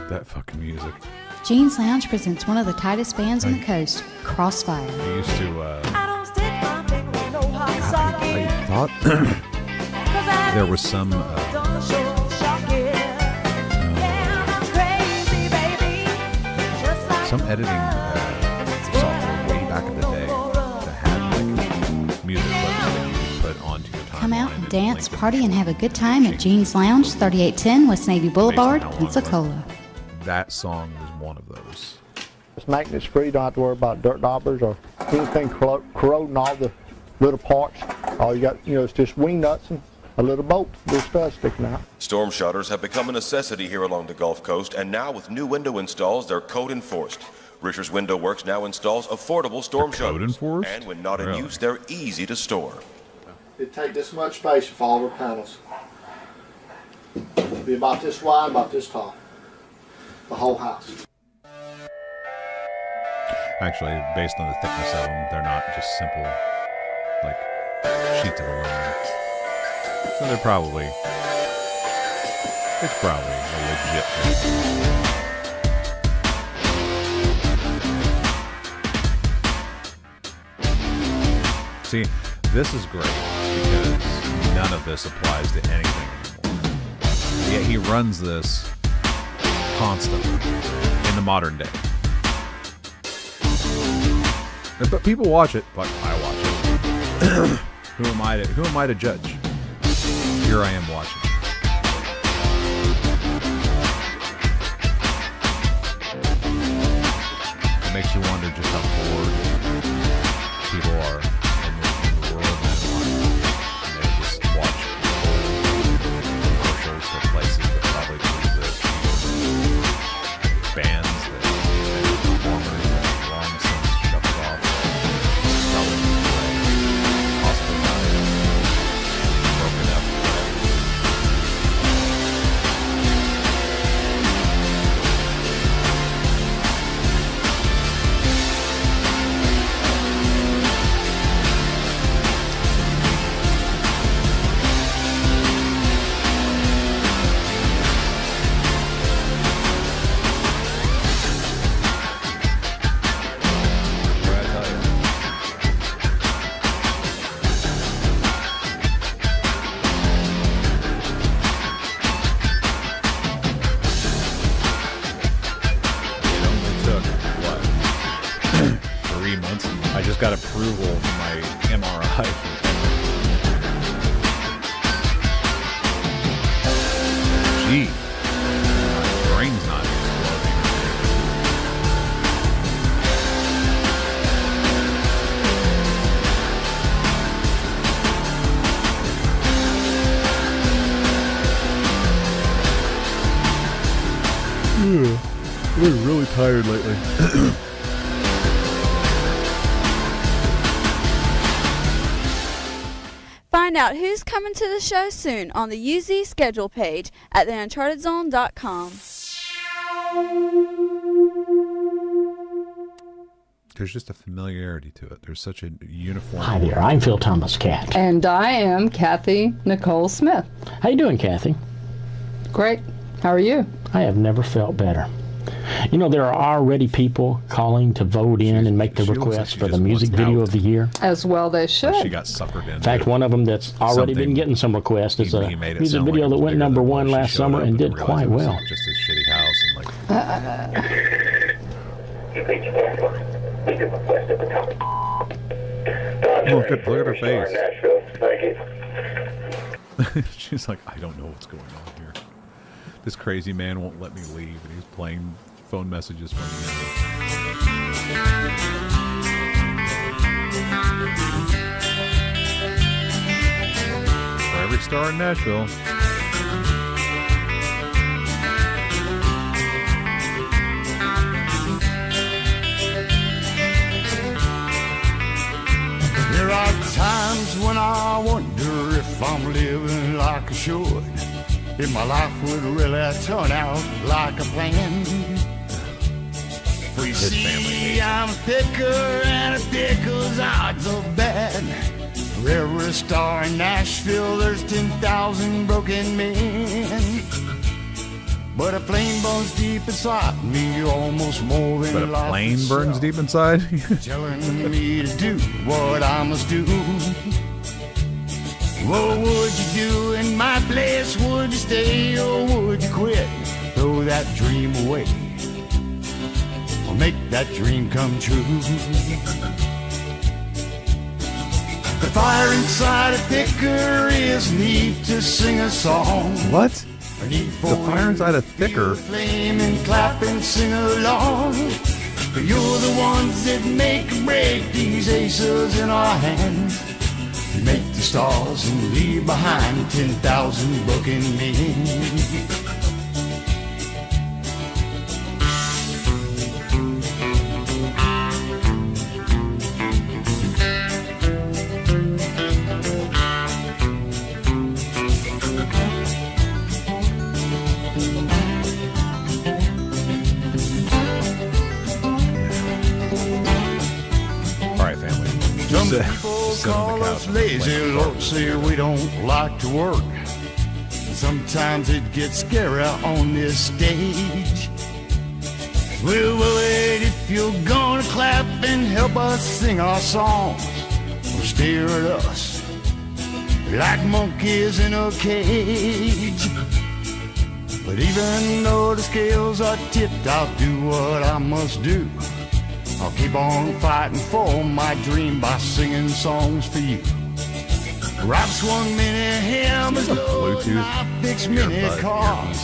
S1: That fucking music.
S20: Jeans Lounge presents one of the tightest bands on the coast, Crossfire.
S1: I used to, I thought there was some editing software way back in the day that had like music clips that you could put onto your timeline.
S20: Come out and dance, party, and have a good time at Jeans Lounge, 3810 West Navy Boulevard, Pensacola.
S1: That song was one of those.
S16: It's maintenance free. Don't have to worry about dirt daubers or anything corroding all the little parts. All you got, it's just wing nuts and a little bolt, little stud sticking out.
S10: Storm shutters have become a necessity here along the Gulf Coast, and now with new window installs, they're code enforced. Richards Window Works now installs affordable storm shutters.
S1: Enforced?
S10: And when not in use, they're easy to store.
S16: It'd take this much space for all of our panels. It'd be about this wide, about this tall. The whole house.
S1: Actually, based on the thickness of them, they're not just simple, like, sheets of aluminum. So it's probably a legit thing. See, this is great because none of this applies to anything anymore. Yet he runs this constantly in the modern day. But people watch it, but I watch it. Who am I to judge? Here I am watching. It makes you wonder just how bored people are in the world and they just watch commercials for places that probably don't exist. Bands and performers that long since shuffled off. Probably possibly not broken up. Got approval from my MRI. Gee, my brain's not exploding. I've been really tired lately.
S12: Find out who's coming to the show soon on the UZ schedule page at theunchartedzone.com.
S1: There's just a familiarity to it. There's such a uniform.
S2: Hi there, I'm Phil Thomas Cat.
S3: And I am Kathy Nicole Smith.
S2: How you doing, Kathy?
S3: Great. How are you?
S2: I have never felt better. You know, there are already people calling to vote in and make the request for the music video of the year.
S3: As well they should.
S1: She got suckered in.
S2: In fact, one of them that's already been getting some requests is a music video that went number one last summer and did quite well.
S1: Just his shitty house and like. Look at her face. She's like, I don't know what's going on here. This crazy man won't let me leave, and he's playing phone messages from the For every star in Nashville.
S23: There are times when I wonder if I'm living like I should. If my life would really turn out like a plan. For you see, I'm a picker, and a picker's odds are bad. For every star in Nashville, there's 10,000 broken men. But a flame burns deep inside me, almost more than
S1: But a
S23: life
S1: plane
S23: itself.
S1: burns deep inside?
S23: Telling me to do what I must do. What would you do in my place? Would you stay or would you quit? Throw that dream away or make that dream come true. The fire inside a thicker is need to sing a song.
S1: What? The fire inside a thicker.
S23: Flame and clap and sing along. You're the ones that make or break these aces in our hands. You make the stars and leave behind 10,000 broken men. Some people call us lazy, Lord, say we don't like to work. Sometimes it gets scary on this stage. We'll wait if you're gonna clap and help us sing our songs, or stare at us like monkeys in a cage. But even though the scales are tipped, I'll do what I must do. I'll keep on fighting for my dream by singing songs for you. I've swung many hammers, Lord, and I've fixed many cars.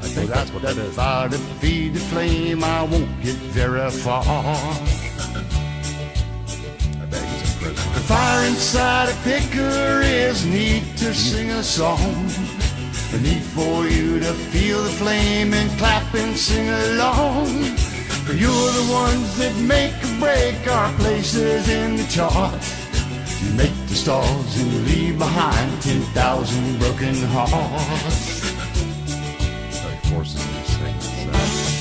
S1: I think that's what that is.
S23: Fire to feed the flame, I won't get very far.
S1: I bet he's in prison.
S23: The fire inside a picker is need to sing a song. The need for you to feel the flame and clap and sing along. For you're the ones that make or break our places in the charts. You make the stars and you leave behind 10,000 broken hearts.
S1: So he forces me to sing this.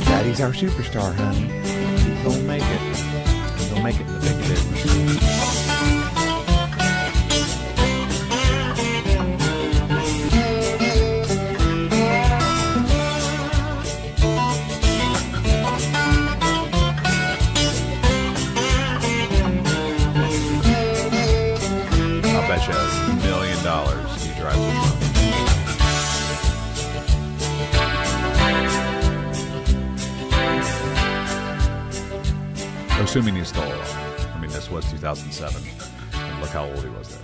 S1: Daddy's our superstar, honey. He's gonna make it. He's gonna make it in the big business. I'll bet you $1 million he drives a truck. Assuming he stole it all. I mean, this was 2007. And look how old he was there.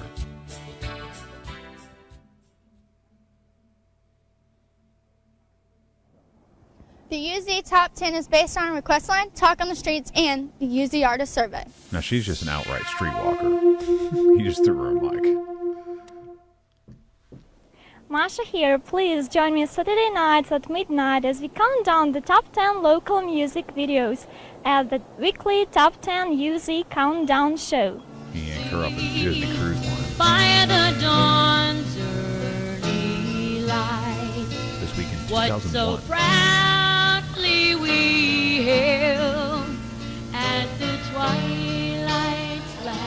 S11: The UZ Top 10 is based on Request Line, Talk on the Streets, and the UZ Artist Survey.
S1: Now, she's just an outright streetwalker. He just threw her a mic.
S6: Masha here. Please join me Saturday nights at midnight as we count down the top 10 local music videos at the weekly Top 10 UZ Countdown Show.
S1: He yanked her up in Disney Cruise Line.
S4: By the dawn's early light,
S1: This week in
S4: what so
S1: 2001.
S4: proudly we hailed at the twilight's light.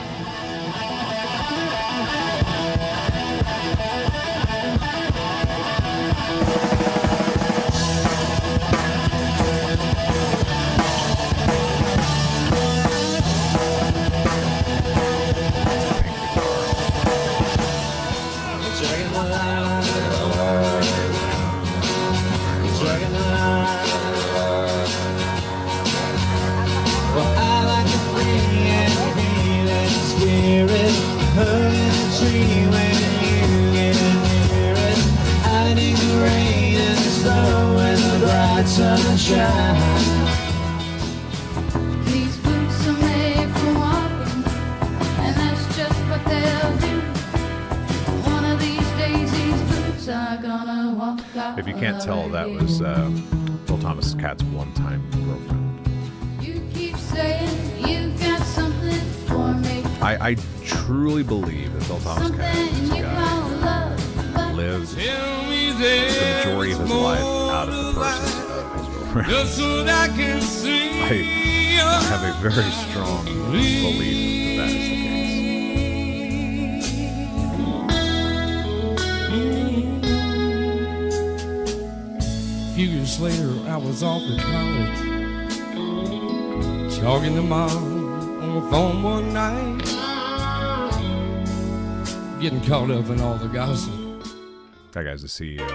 S5: bright sunshine.
S20: These boots are made for walking, and that's just what they'll do. One of these days, these boots are gonna walk out.
S1: If you can't tell, that was Phil Thomas Cat's one-time girlfriend.
S20: You keep saying you've got something for me.
S1: I truly believe that Phil Thomas Cat is a guy who lives the majority of his life out of the person of his girlfriend.
S5: Just so that I can see.
S1: I have a very strong belief that is the case.
S5: A few years later, I was off at college, talking to Mom on the phone one night, getting caught up in all the gossip.
S1: That guy's the CEO.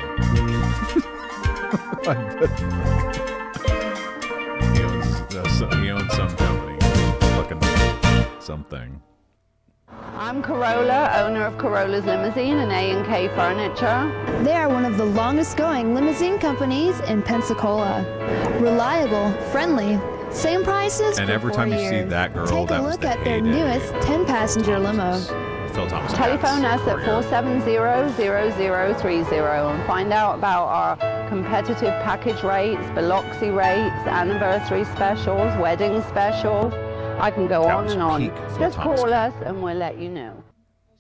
S1: he owns some company. Fucking something.
S13: I'm Corolla, owner of Corolla's Limousine and A&K Furniture.
S14: They are one of the longest going limousine companies in Pensacola. Reliable, friendly, same prices
S1: And
S14: for
S1: every
S14: 4
S1: time you see
S14: years.
S1: that girl,
S14: Take
S1: that
S14: a
S1: was
S14: look
S1: the
S14: at their
S1: heyday
S14: newest 10-passenger limo.
S1: Phil Thomas
S13: Telephone us at 470-0030 and find out about our competitive package rates, Biloxi rates, anniversary specials, wedding specials. I can go on and on. Just call us and we'll let you know.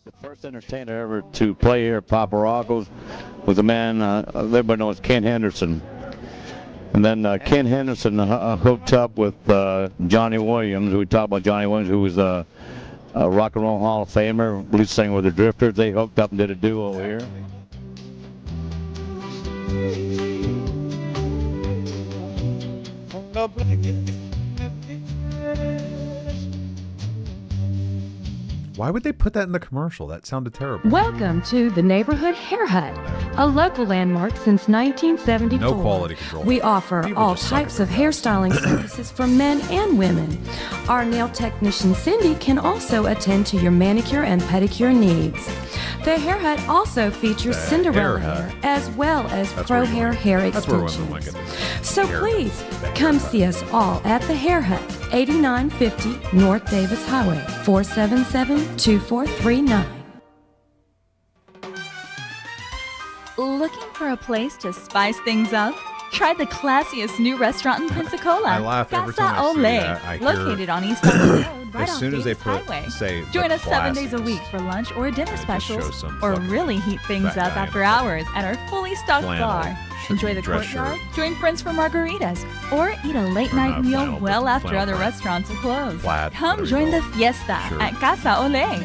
S15: The first entertainer ever to play here at Papa Rocco's was a man everybody knows Ken Henderson. And then Ken Henderson hooked up with Johnny Williams. We talked about Johnny Williams, who was a Rock and Roll Hall of Famer, lead singer with the Drifters. They hooked up and did a duo here.
S1: Why would they put that in the commercial? That sounded terrible.
S17: Welcome to the Neighborhood Hair Hut, a local landmark since 1974.
S1: No quality control.
S17: We offer
S1: People
S17: all
S1: just suck
S17: types of hairstyling services for men and women. Our nail technician Cindy can also attend to your manicure and pedicure needs. The Hair Hut also features
S1: The
S17: Cinderella
S1: Hair
S17: hair
S1: Hut.
S17: as well as
S1: That's
S17: pro
S1: where you
S17: hair
S1: want-
S17: hair
S1: that's where
S17: extensions.
S1: women want to get
S17: So
S1: hair
S17: please
S1: Hair
S17: come
S1: Hut.
S17: see us all at the Hair Hut, 8950 North Davis Highway, 477-2439.
S24: Looking for a place to spice things up? Try the classiest new restaurant in Pensacola.
S1: I laugh every
S24: Casa
S1: time I see
S24: Ole,
S1: that. I hear-
S24: located on East Elm Road, right
S1: As
S24: off
S1: soon as they
S24: Davis
S1: put,
S24: Highway.
S1: say,
S24: Join
S1: the
S24: us 7 days a
S1: classiest,
S24: week for lunch or dinner
S1: show
S24: specials,
S1: some
S24: or
S1: fucking
S24: really heat things
S1: fat
S24: up
S1: guy in
S24: after
S1: a
S24: hours at our fully stocked
S1: flannel
S24: bar. Enjoy the
S1: dress
S24: courtyard,
S1: shirt.
S24: join friends for margaritas, or eat a late night
S1: not
S24: meal
S1: flannel, but
S24: well after
S1: flannel
S24: other
S1: print.
S24: restaurants are closed.
S1: Plaid,
S24: Come
S1: whatever you
S24: join the
S1: call it.
S24: fiesta
S1: Sure.
S24: at Casa Ole.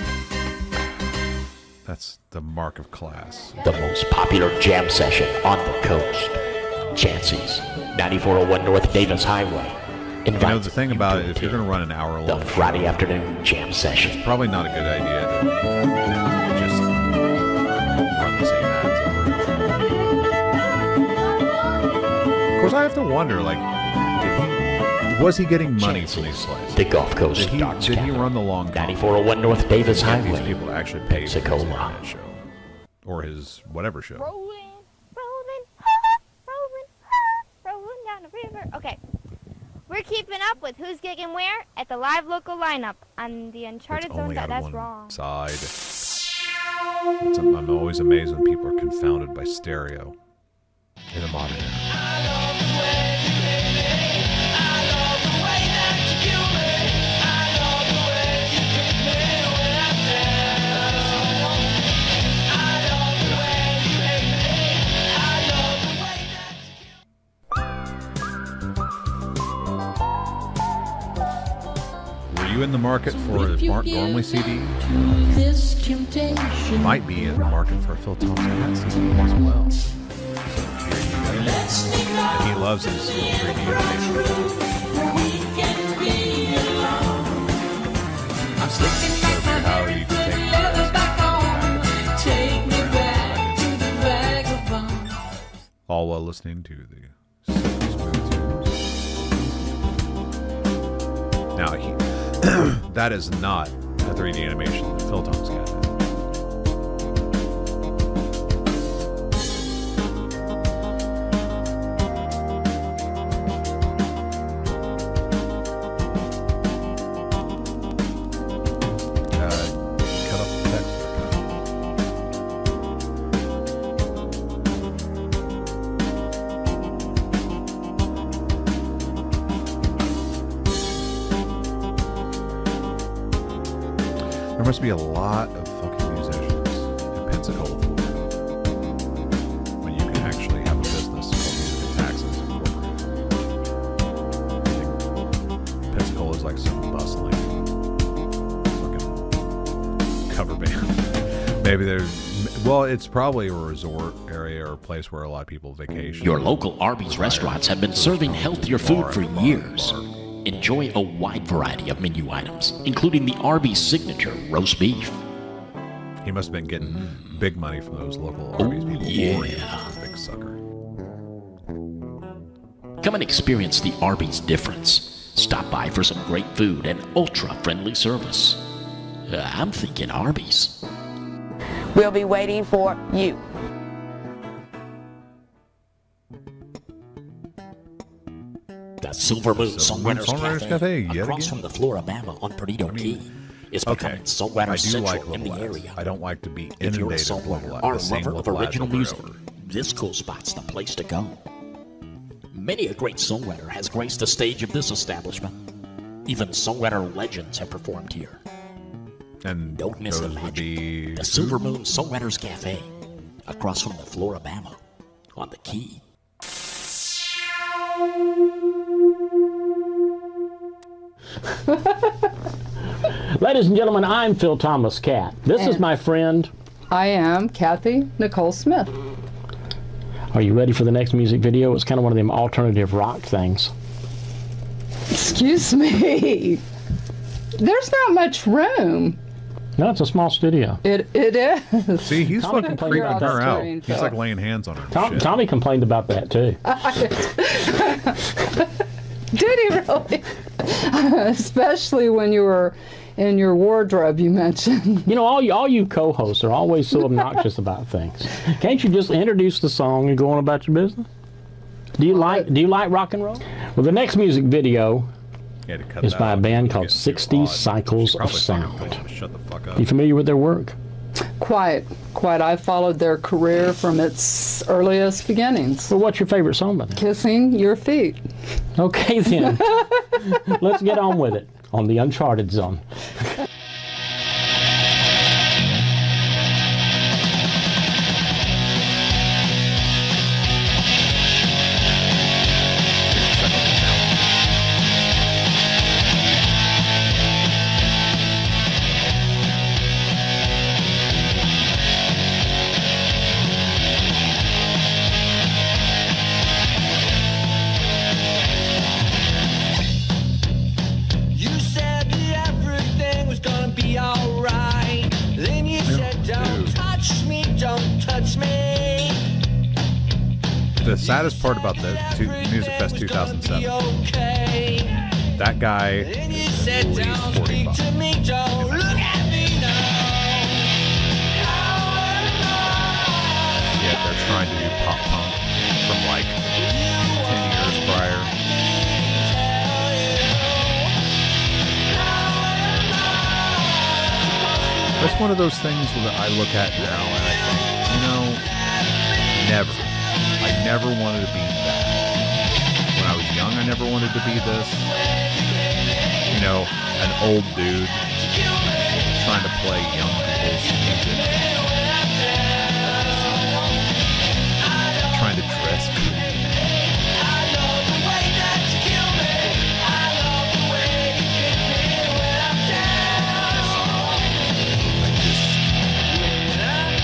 S1: That's the mark of class.
S9: The most popular jam session on the coast. Chancy's, 9401 North Davis Highway.
S1: You know, the thing about it, if you're going to run an hour-long
S9: The Friday afternoon jam session.
S1: it's probably not a good idea to just run the same ads over and over. Of course, I have to wonder, like, was he getting money from these places?
S9: The Gulf Coast
S1: Did he run the long
S9: 9401 North Davis
S1: Get
S9: Highway.
S1: these people to actually pay for his
S9: Pensacola.
S1: internet show or his whatever show.
S6: Rolling down the river. Okay. We're keeping up with who's gigging where at the live local lineup on the Uncharted
S1: It's
S6: Zone.
S1: only out of
S6: That's
S1: one
S6: wrong.
S1: side. I'm always amazed when people are confounded by stereo in the modern era. Were you in the market for a Mark Gormley CD? You might be in the market for a Phil Thomas Cat CD as well. So here you go. And he loves his little 3D animation. I'm still how you can take all while listening to the Silky Smooth tunes. Now, that is not a 3D animation that Phil Thomas Cat did. must be a lot of fucking musicians in Pensacola, Florida, when you can actually have a business called Music and Taxes Incorporated. I think Pensacola is like some bustling fucking cover band. Maybe there's, well, it's probably a resort area or a place where a lot of people vacation.
S9: Your local Arby's restaurants have been serving healthier food for years. Enjoy a wide variety of menu items, including the Arby's signature roast beef.
S1: He must have been getting big money from those local Arby's people.
S9: Yeah.
S1: Big sucker.
S9: Come and experience the Arby's difference. Stop by for some great food and ultra-friendly service. I'm thinking Arby's.
S8: We'll be waiting for you.
S9: The Silver Moon Songwriters Cafe,
S1: yet
S9: across
S1: again?
S9: from the Floribama on Perdido Key, is becoming Songwriters Central in the area.
S1: I don't like to be
S9: If you're a
S1: inundated with
S9: songwriter
S1: the
S9: or a
S1: same
S9: lover of
S1: little ads
S9: original
S1: over and
S9: music,
S1: over.
S9: this cool spot's the place to go. Many a great songwriter has graced the stage of this establishment. Even songwriter legends have performed here.
S1: And
S9: don't miss the
S1: those would
S9: magic.
S1: be
S9: The Silver Moon Songwriters Cafe, across from the Floribama on the Key.
S2: Ladies and gentlemen, I'm Phil Thomas Cat. This is my friend.
S3: I am Kathy Nicole Smith.
S2: Are you ready for the next music video? It's kind of one of them alternative rock things.
S3: Excuse me. There's not much room.
S2: No, it's a small studio.
S3: It is.
S1: See, he's
S2: Tommy
S1: fucking
S2: complained
S1: creeping
S2: about
S1: her
S2: that
S1: out.
S2: too.
S1: He's like laying hands on her. and shit.
S2: Tommy complained about that too.
S3: Did he really? Especially when you were in your wardrobe, you mentioned.
S2: You know, all you co-hosts are always so obnoxious about things. Can't you just introduce the song and go on about your business? Do you like rock and roll? Well, the next music video is by a band called 60 Cycles of Sound.
S1: Shut the fuck up.
S2: You familiar with their work?
S3: Quite. I followed their career from its earliest beginnings.
S2: Well, what's your favorite song by them?
S3: Kissing Your Feet.
S2: Okay, then. Let's get on with it on the Uncharted Zone.
S5: You said that everything was gonna be alright. Then you said, don't touch me, don't touch me.
S1: The saddest part about the Music Fest 2007,
S5: Okay.
S1: that guy
S5: Then you
S1: is
S5: said,
S1: at least
S5: don't
S1: 45.
S5: speak to me, don't look at me now.
S1: Yet they're trying to do pop punk from like 10 years prior. That's one of those things that I look at now and I think, you know, never. I never wanted to be that. When I was young, I never wanted to be this. You know, an old dude trying to play young people's music. Trying to dress cool.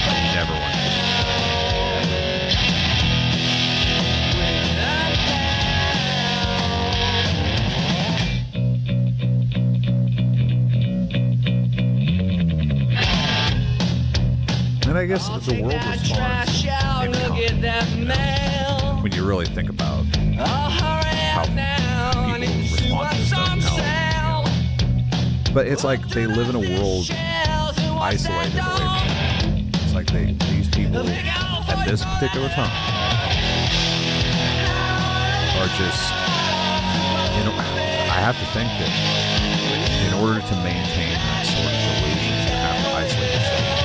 S1: I never wanted to be And I guess the world responds in kind. When you really think about how people respond to stuff now. But it's like they live in a world isolated away from it. It's like these people at this particular time are just, you know, I have to think that in order to maintain that sort of delusion, you have to isolate yourself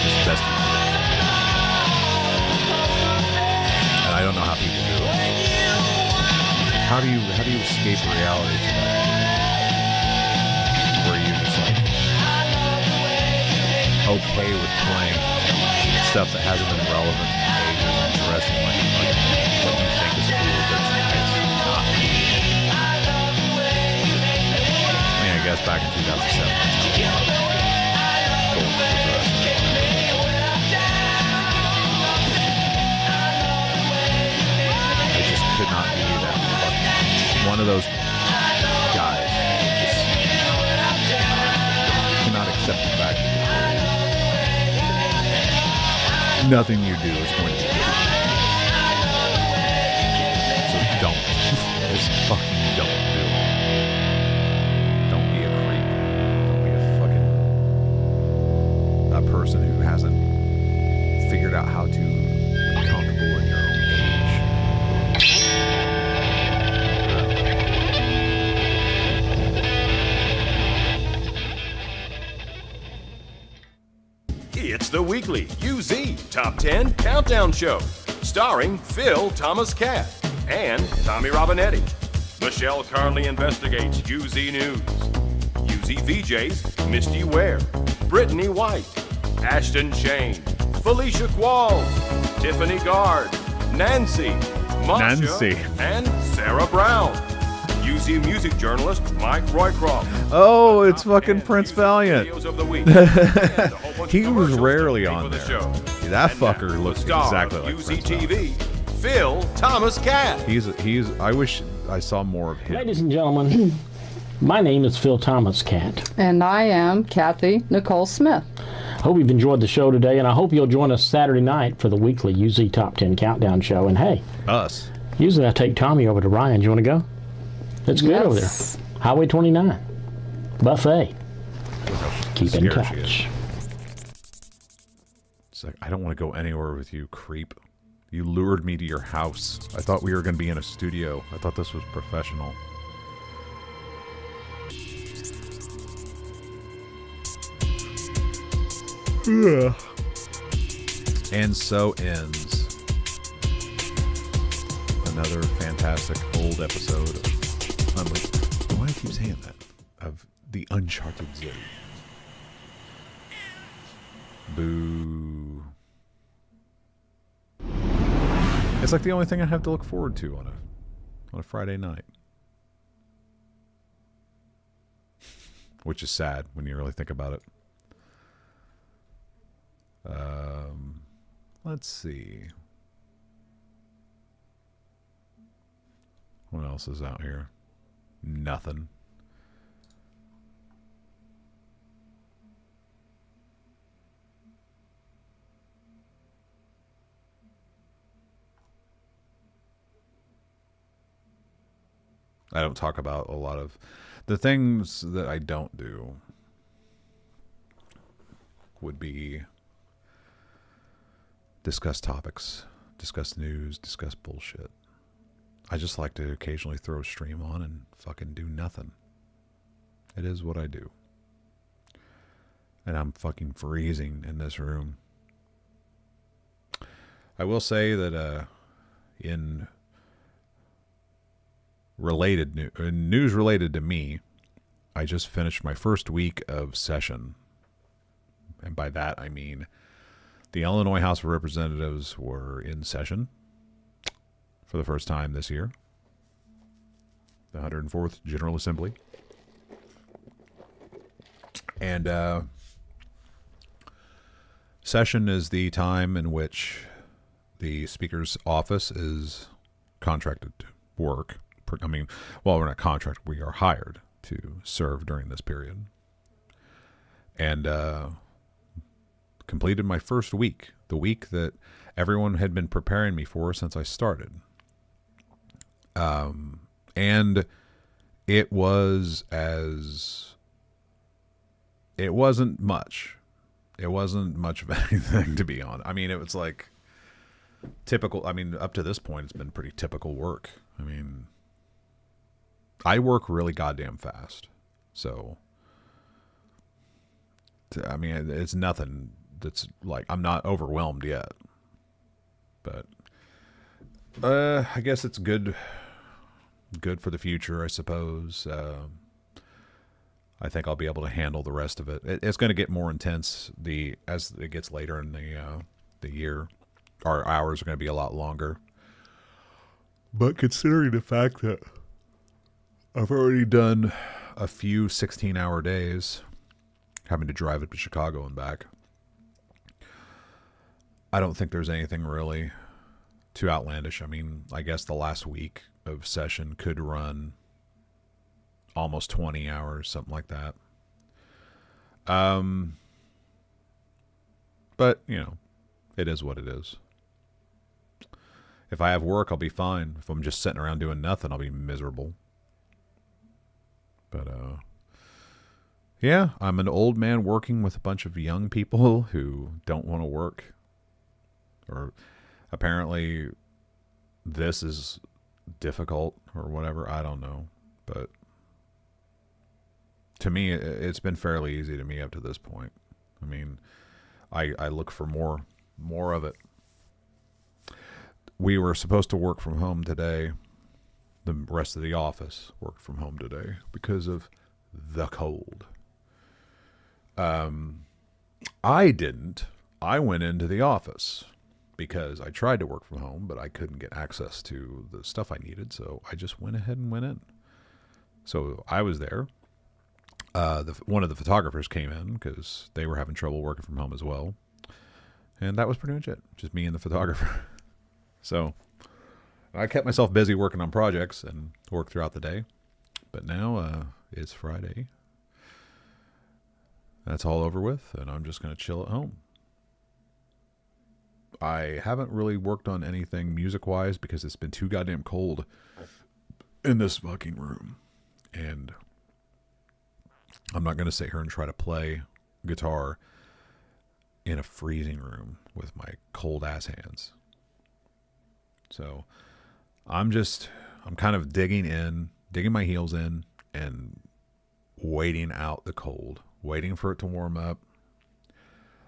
S1: as best you can. And I don't know how people do it. How do you escape reality to that? Where you just like, okay with playing stuff that hasn't been relevant in ages and dressing like what you think is cool, but it's not. I mean, I guess back in 2007, that's how gold was dressed. I just could not be that fucking one of those guys. Just cannot accept the fact that nothing you do is going to be good. So don't. Just fucking don't do it. Don't be a creep. Don't be a person who hasn't figured out how to be comfortable in your own
S10: It's the weekly UZ Top 10 Countdown Show, starring Phil Thomas Cat and Tommy Robinetti. Michelle Carnley investigates UZ News. UZ VJs Misty Ware, Brittany White, Ashton Shane, Felicia Qualls, Tiffany Gard, Nancy, Masha, and Sarah Brown. UZ music journalist Mike Roycroft.
S1: Oh, it's fucking Prince Valiant.
S10: Of the week.
S1: He was rarely on there. That fucker looks exactly like
S10: UZ
S1: Prince
S10: TV,
S1: Valiant.
S10: Phil Thomas Cat.
S1: He's. I wish I saw more of him.
S2: Ladies and gentlemen, my name is Phil Thomas Cat.
S3: And I am Kathy Nicole Smith.
S2: Hope you've enjoyed the show today, and I hope you'll join us Saturday night for the weekly UZ Top 10 Countdown Show. And hey,
S1: us.
S2: Usually I take Tommy over to Ryan. Do you want to go? It's good over there. Highway 29. Buffet. Keep in touch.
S1: It's like, I don't want to go anywhere with you, creep. You lured me to your house. I thought we were going to be in a studio. I thought this was professional. Yeah. And so ends another fantastic old episode of, why do I keep saying that? Of the Uncharted Zoo. Boo. It's like the only thing I have to look forward to on a Friday night. Which is sad when you really think about it. Let's see. What else is out here? Nothing. I don't talk about a lot of the things that I don't do would be discuss topics, discuss news, discuss bullshit. I just like to occasionally throw a stream on and fucking do nothing. It is what I do. And I'm fucking freezing in this room. I will say that in news related to me, I just finished my first week of session. And by that I mean the Illinois House of Representatives were in session for the first time this year. The 104th General Assembly. And session is the time in which the Speaker's office is contracted to work. I mean, well, we're not contracted, we are hired to serve during this period. And completed my first week, the week that everyone had been preparing me for since I started. And it wasn't much. It wasn't much of anything, to be honest. I mean, it was like typical. I mean, up to this point, it's been pretty typical work. I mean, I work really goddamn fast. So, I mean, it's nothing that's like, I'm not overwhelmed yet. But I guess it's good for the future, I suppose. I think I'll be able to handle the rest of it. It's going to get more intense as it gets later in the year. Our hours are going to be a lot longer. But considering the fact that I've already done a few 16-hour days, having to drive up to Chicago and back, I don't think there's anything really too outlandish. I mean, I guess the last week of session could run almost 20 hours, something like that. But, you know, it is what it is. If I have work, I'll be fine. If I'm just sitting around doing nothing, I'll be miserable. But, yeah, I'm an old man working with a bunch of young people who don't want to work. Or apparently this is difficult or whatever. I don't know. But to me, it's been fairly easy to me up to this point. I mean, I look for more of it. We were supposed to work from home today. The rest of the office worked from home today because of the cold. I didn't. I went into the office because I tried to work from home, but I couldn't get access to the stuff I needed, so I just went ahead and went in. So I was there. One of the photographers came in because they were having trouble working from home as well. And that was pretty much it. Just me and the photographer. So I kept myself busy working on projects and worked throughout the day. But now it's Friday. That's all over with, and I'm just going to chill at home. I haven't really worked on anything music-wise because it's been too goddamn cold in this fucking room. And I'm not going to sit here and try to play guitar in a freezing room with my cold-ass hands. So I'm kind of digging my heels in and waiting out the cold, waiting for it to warm up.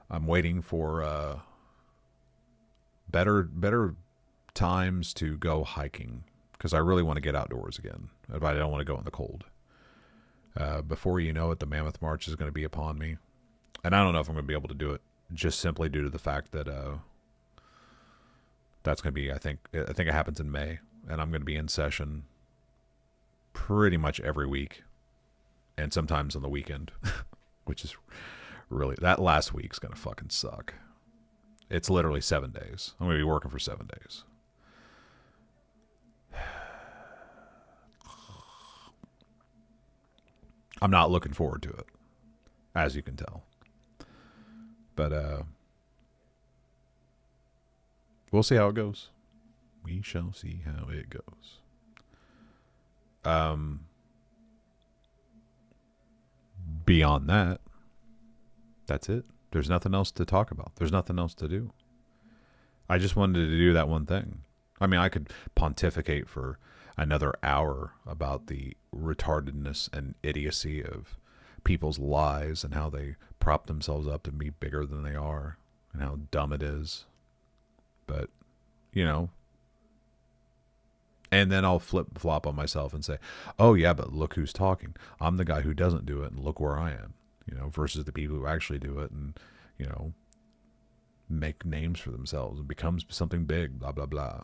S1: I'm waiting for better times to go hiking because I really want to get outdoors again, but I don't want to go in the cold. Before you know it, the Mammoth March is going to be upon me, and I don't know if I'm going to be able to do it just simply due to the fact that that's going to be I think it happens in May, and I'm going to be in session pretty much every week and sometimes on the weekend, which is really, that last week's going to fucking suck. It's literally 7 days. I'm going to be working for 7 days. I'm not looking forward to it, as you can tell. But we'll see how it goes. We shall see how it goes. Beyond that, that's it. There's nothing else to talk about. There's nothing else to do. I just wanted to do that one thing. I mean, I could pontificate for another hour about the retardedness and idiocy of people's lies and how they prop themselves up to be bigger than they are and how dumb it is. But, you know, and then I'll flip-flop on myself and say, oh, yeah, but look who's talking. I'm the guy who doesn't do it, and look where I am, you know, versus the people who actually do it and, you know, make names for themselves and becomes something big, blah, blah, blah.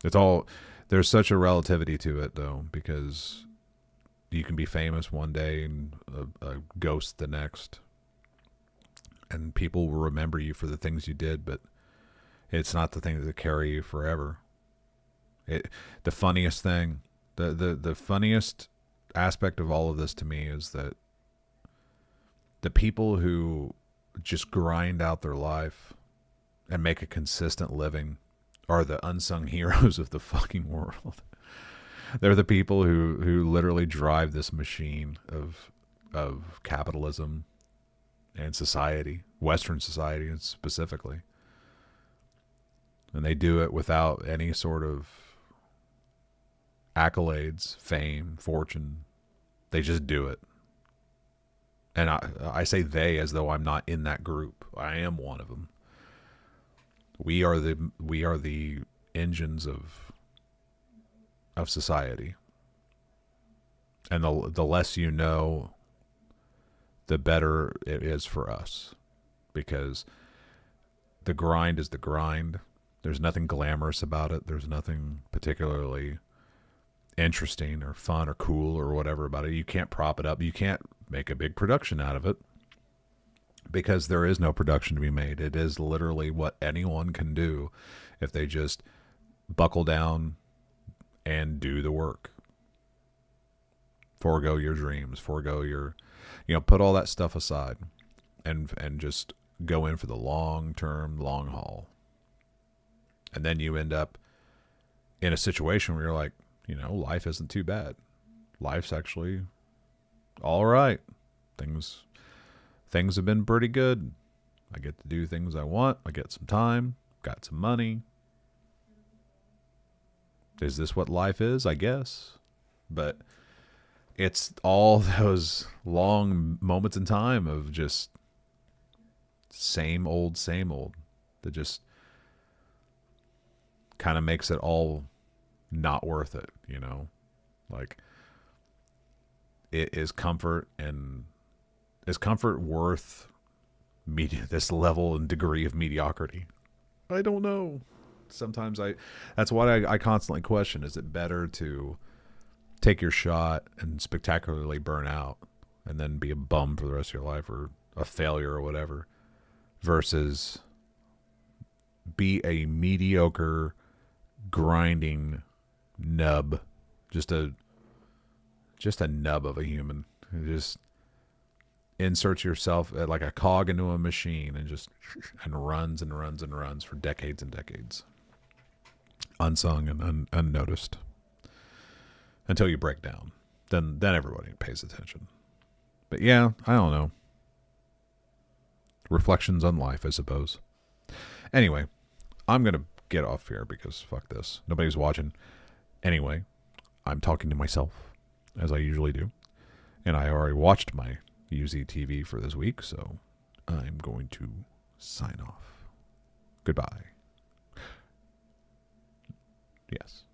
S1: It's all, there's such a relativity to it, though, because you can be famous one day and a ghost the next. And people will remember you for the things you did, but it's not the things that carry you forever. The funniest thing, the funniest aspect of all of this to me is that the people who just grind out their life and make a consistent living are the unsung heroes of the fucking world. They're the people who literally drive this machine of capitalism and society, Western society specifically. And they do it without any sort of accolades, fame, fortune. They just do it. And I say they as though I'm not in that group. I am one of them. We are the engines of society. And the less you know, the better it is for us, because the grind is the grind. There's nothing glamorous about it. There's nothing particularly interesting or fun or cool or whatever about it. You can't prop it up. You can't make a big production out of it, because there is no production to be made. It is literally what anyone can do if they just buckle down and do the work. Forego your dreams, forego your, put all that stuff aside and just go in for the long-term, long haul. And then you end up in a situation where you're like, life isn't too bad. Life's actually all right. Things have been pretty good. I get to do things I want. I get some time, got some money. Is this what life is? I guess. But it's all those long moments in time of just same old that just kind of makes it all not worth it, Like, is comfort worth this level and degree of mediocrity? I don't know. Sometimes that's what I constantly question. Is it better to take your shot and spectacularly burn out and then be a bum for the rest of your life, or a failure or whatever, versus be a mediocre, grinding nub, just a nub of a human who just inserts yourself like a cog into a machine and runs and runs and runs for decades and decades, unsung and unnoticed, until you break down. Then everybody pays attention. But yeah, I don't know. Reflections on life, I suppose. Anyway, I'm going to get off here because fuck this. Nobody's watching. Anyway, I'm talking to myself, as I usually do. And I already watched my UZ TV for this week, so I'm going to sign off. Goodbye. Yes.